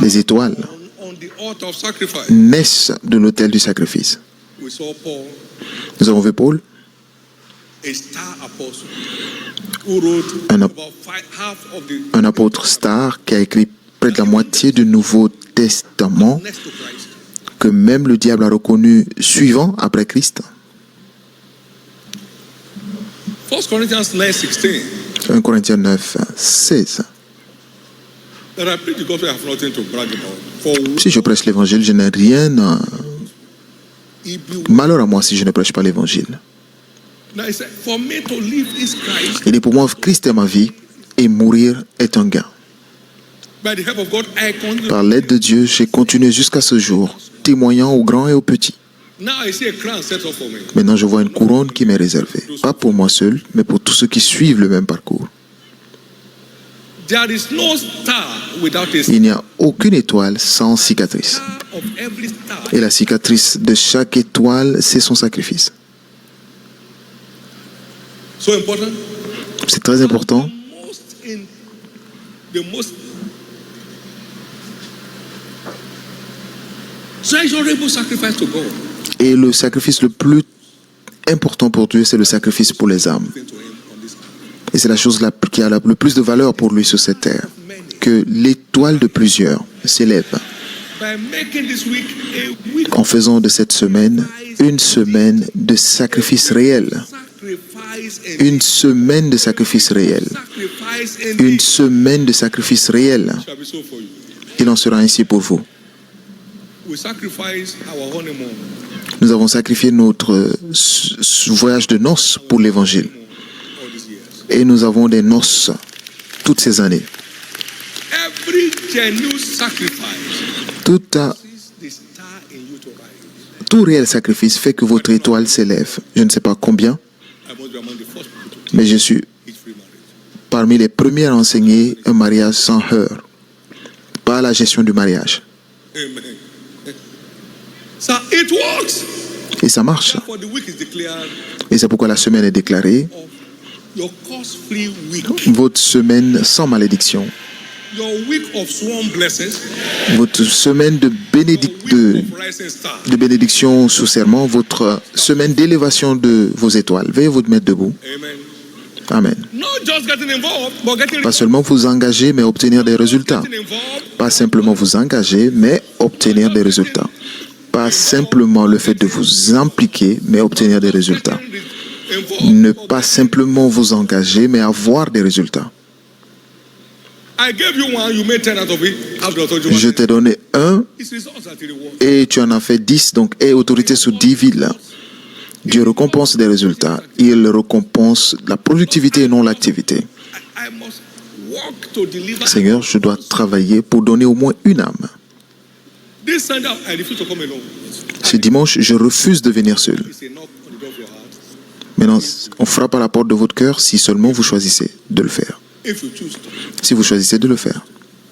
Les étoiles on the altar of sacrifice. naissent de l'autel du sacrifice. We saw Paul, Nous avons vu Paul, a star apostle, who wrote Un ap- about half of the un apôtre star qui a écrit près de la moitié du Nouveau Testament, next to Christ. que même le diable a reconnu suivant après Christ. 1 Corinthians 9:16. 1 Corinthiens 9, 16. That I preach the gospel, I have nothing to brag about. For Si je prêche l'évangile, je n'ai rien. it be- Malheur à moi si je ne prêche pas l'évangile. Now he said, for me to live is Christ. Il est pour moi, Christ est ma vie et mourir est un gain. By the help of God, I continue. Par l'aide de Dieu, j'ai continué jusqu'à ce jour, témoignant aux grands et aux petits. Now I see a crown set up for me. Maintenant, je vois une couronne qui m'est réservée. Pas pour moi seul, mais pour tous ceux qui suivent le même parcours. There is no star without a Il n'y a aucune étoile sans cicatrice. star of every star. Et la cicatrice de chaque étoile, c'est son sacrifice. So important. C'est très important. The most treasurable sacrifice to God. Et le sacrifice le plus important pour Dieu, c'est le sacrifice pour les âmes. To him on this earth. Et c'est la chose qui a le plus de valeur pour lui sur cette terre. Que l'étoile de plusieurs s'élève By making this week a week en faisant de cette semaine une semaine de sacrifice réel. sacrifice and Une semaine de sacrifice réel. sacrifice Une semaine de sacrifice réel. shall be so for you. Il en sera ainsi pour vous. We sacrifice our honeymoon Nous avons sacrifié notre voyage de noces pour l'évangile. all these years. Et nous avons des noces toutes ces années. Every genuine sacrifice Tout causes the star in you to rise. tout réel sacrifice fait que votre étoile s'élève. Je ne sais pas combien, I must be among the first people to mais je suis teach free marriage. parmi les premiers à enseigner un mariage sans heurts. Pas la gestion du mariage. Amen. So it works. Et ça marche. For the week is declared Et c'est pourquoi la semaine est déclarée of your cost-free week, votre semaine sans malédiction. your week of sworn blessings, Votre semaine de, your week of rising star. de bénédiction sous serment. Votre semaine d'élévation de vos étoiles. Veuillez vous mettre debout. Amen. Amen. Not just getting involved, but getting Pas seulement vous engager, mais obtenir des résultats. involved. Pas simplement vous engager, mais obtenir des résultats. Pas simplement le fait de vous impliquer, mais obtenir des résultats. Involved. Ne pas simplement vous engager, mais avoir des résultats. I gave you one, you made 10 out of it. Have the authority. Je t'ai donné un It's results that it rewards. et tu en as fait 10, donc aie autorité sur 10 villes. Dieu récompense des résultats. Il récompense la productivité et non l'activité. I must work to deliver. Seigneur, je dois travailler pour donner au moins une âme. This Sunday, I refuse to come alone. Ce dimanche, je refuse de venir seul. It's a knock on the door of your heart. Maintenant, on frappe à la porte de votre cœur si seulement vous choisissez de le faire. If you choose to. Si vous choisissez de le faire.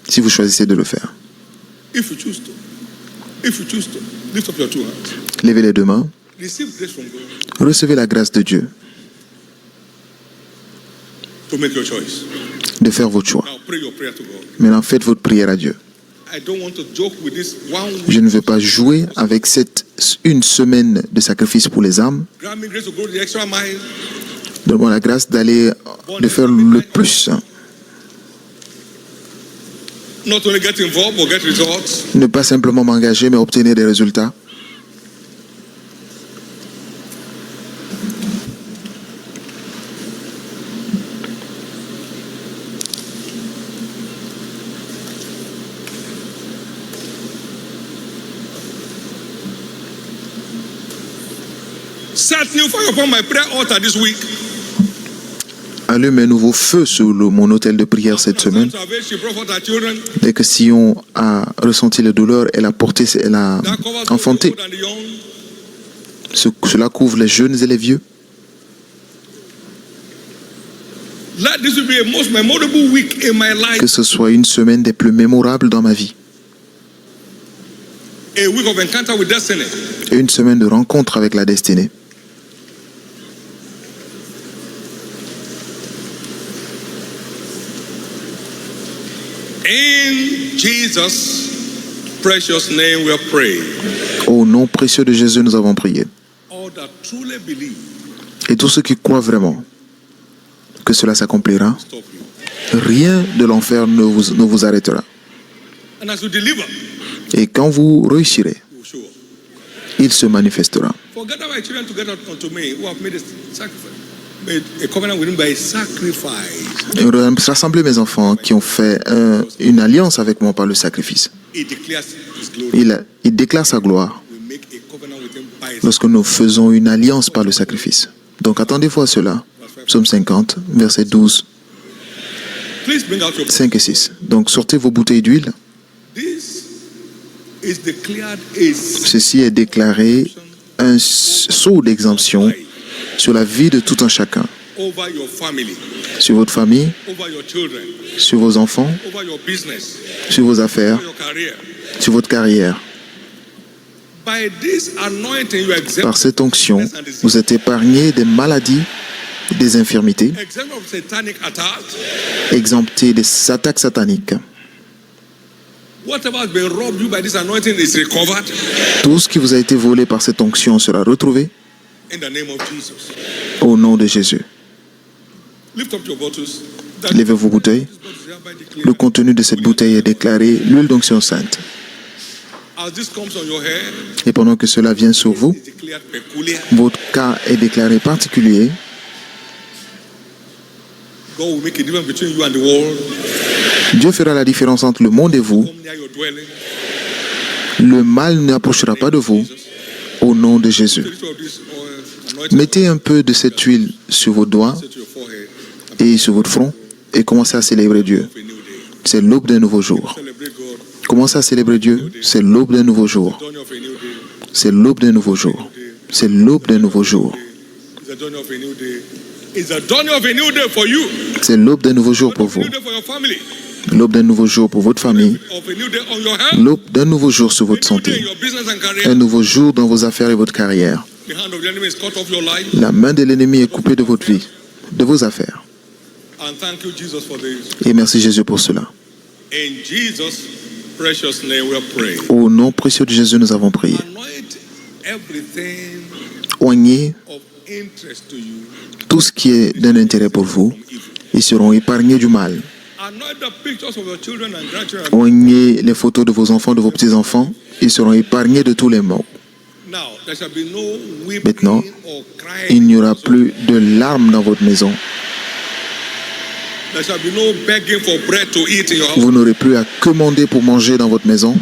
Si vous choisissez de le faire. If you choose to. If you choose to. Lift up your two hands. Levez les deux mains. Receive grace from God Recevez la grâce de Dieu to make your choice. de faire votre choix. Now pray your prayer to God. Maintenant, faites votre prière à Dieu. I don't want to joke with this one Je week. ne veux pas jouer avec cette une semaine de sacrifice pour les âmes. Grant me grace to go the extra mile. Donne-moi la grâce d'aller, de faire le plus. Not only get involved, but get results. Ne pas simplement m'engager, mais obtenir des résultats. Set new fire upon my prayer altar this week. Allume un nouveau feu sur mon autel de prière cette semaine. She brought forth her children. Dès que Sion a ressenti la douleur, elle a porté, elle a That covers enfanté. the old and the young. Cela couvre les jeunes et les vieux. Let this be a most memorable week in my life. Que ce soit une semaine des plus mémorables dans ma vie. A week of encounter with destiny. Une semaine de rencontre avec la destinée. In Jesus' precious name we are praying. Au nom précieux de Jésus, nous avons prié. All that truly believe, Et tous ceux qui croient vraiment que cela s'accomplira, stop you. rien de l'enfer ne vous arrêtera. And as you deliver, Et quand vous réussirez, you will show up. il se manifestera. For gather my children together unto me, who have made a sacrifice, made a covenant with him by sacrifice. Rassembler mes enfants qui ont fait une alliance avec moi par le sacrifice. He declares his glory. Il déclare sa gloire We make a covenant with him by lorsque nous faisons une alliance par le sacrifice. Donc attendez-vous à cela. Psaume 50, versets 12, Please bring out your 5 et 6. Donc sortez vos bouteilles d'huile. This is declared a Ceci est déclaré un sceau d'exemption sur la vie de tout un chacun, over your family, sur votre famille, over your children, sur vos enfants, over your business, sur vos affaires, over your career. sur votre carrière. By this anointing, you are exempt, Par cette onction, vous êtes épargnés des maladies, des infirmités, exempt of satanic attacks. exemptés des attaques sataniques. Whatever has been robbed you by this anointing is recovered Tout ce qui vous a été volé par cette onction sera retrouvé in the name of Jesus. au nom de Jésus. Lift up your bottles. Levez vos bouteilles. Le contenu de cette bouteille est déclaré l'huile d'onction sainte. As this comes on your head, Et pendant que cela vient sur vous, it's declared peculiar. votre cas est déclaré particulier. God will make a difference between you and the world. Dieu fera la différence entre le monde et vous. Come near your dwelling. Le mal n'approchera pas de vous au nom de Jésus. Take of this oil, anoint Mettez un peu de cette huile sur vos doigts it to your forehead. et sur votre front et commencez à célébrer Dieu. For a new day. C'est l'aube d'un nouveau jour. Celebrate God. Commencez à célébrer Dieu. C'est l'aube d'un nouveau jour. Dawn of a new day. C'est l'aube d'un nouveau jour. C'est l'aube d'un nouveau jour. It's the dawn of a new day. It's the dawn of a new day for you. C'est l'aube d'un nouveau jour pour A vous. new day for your family. L'aube d'un nouveau jour pour votre famille. Of a new day on your hand. L'aube d'un nouveau jour sur A votre new day in santé. your business and Un career. nouveau jour dans vos affaires et votre carrière. The hand of the enemy is cut off your life. La main de l'ennemi est coupée de votre vie, de vos affaires. And thank you, Jesus, for this. Et merci Jésus pour cela. In Jesus' precious name we are praying. Au nom précieux de Jésus, nous avons prié. Anoint everything Oignez of interest to you. tout ce qui est d'un intérêt pour vous. Ils seront épargnés du mal. Anoint the pictures of your children and grandchildren. Oignez les photos de vos enfants, de vos petits-enfants. Ils seront épargnés de tous les maux. Now, there shall be no weeping Maintenant, or il crying. n'y aura plus de larmes dans votre maison. There shall be no begging for bread to eat in your house. Vous n'aurez plus à commander pour manger dans votre maison.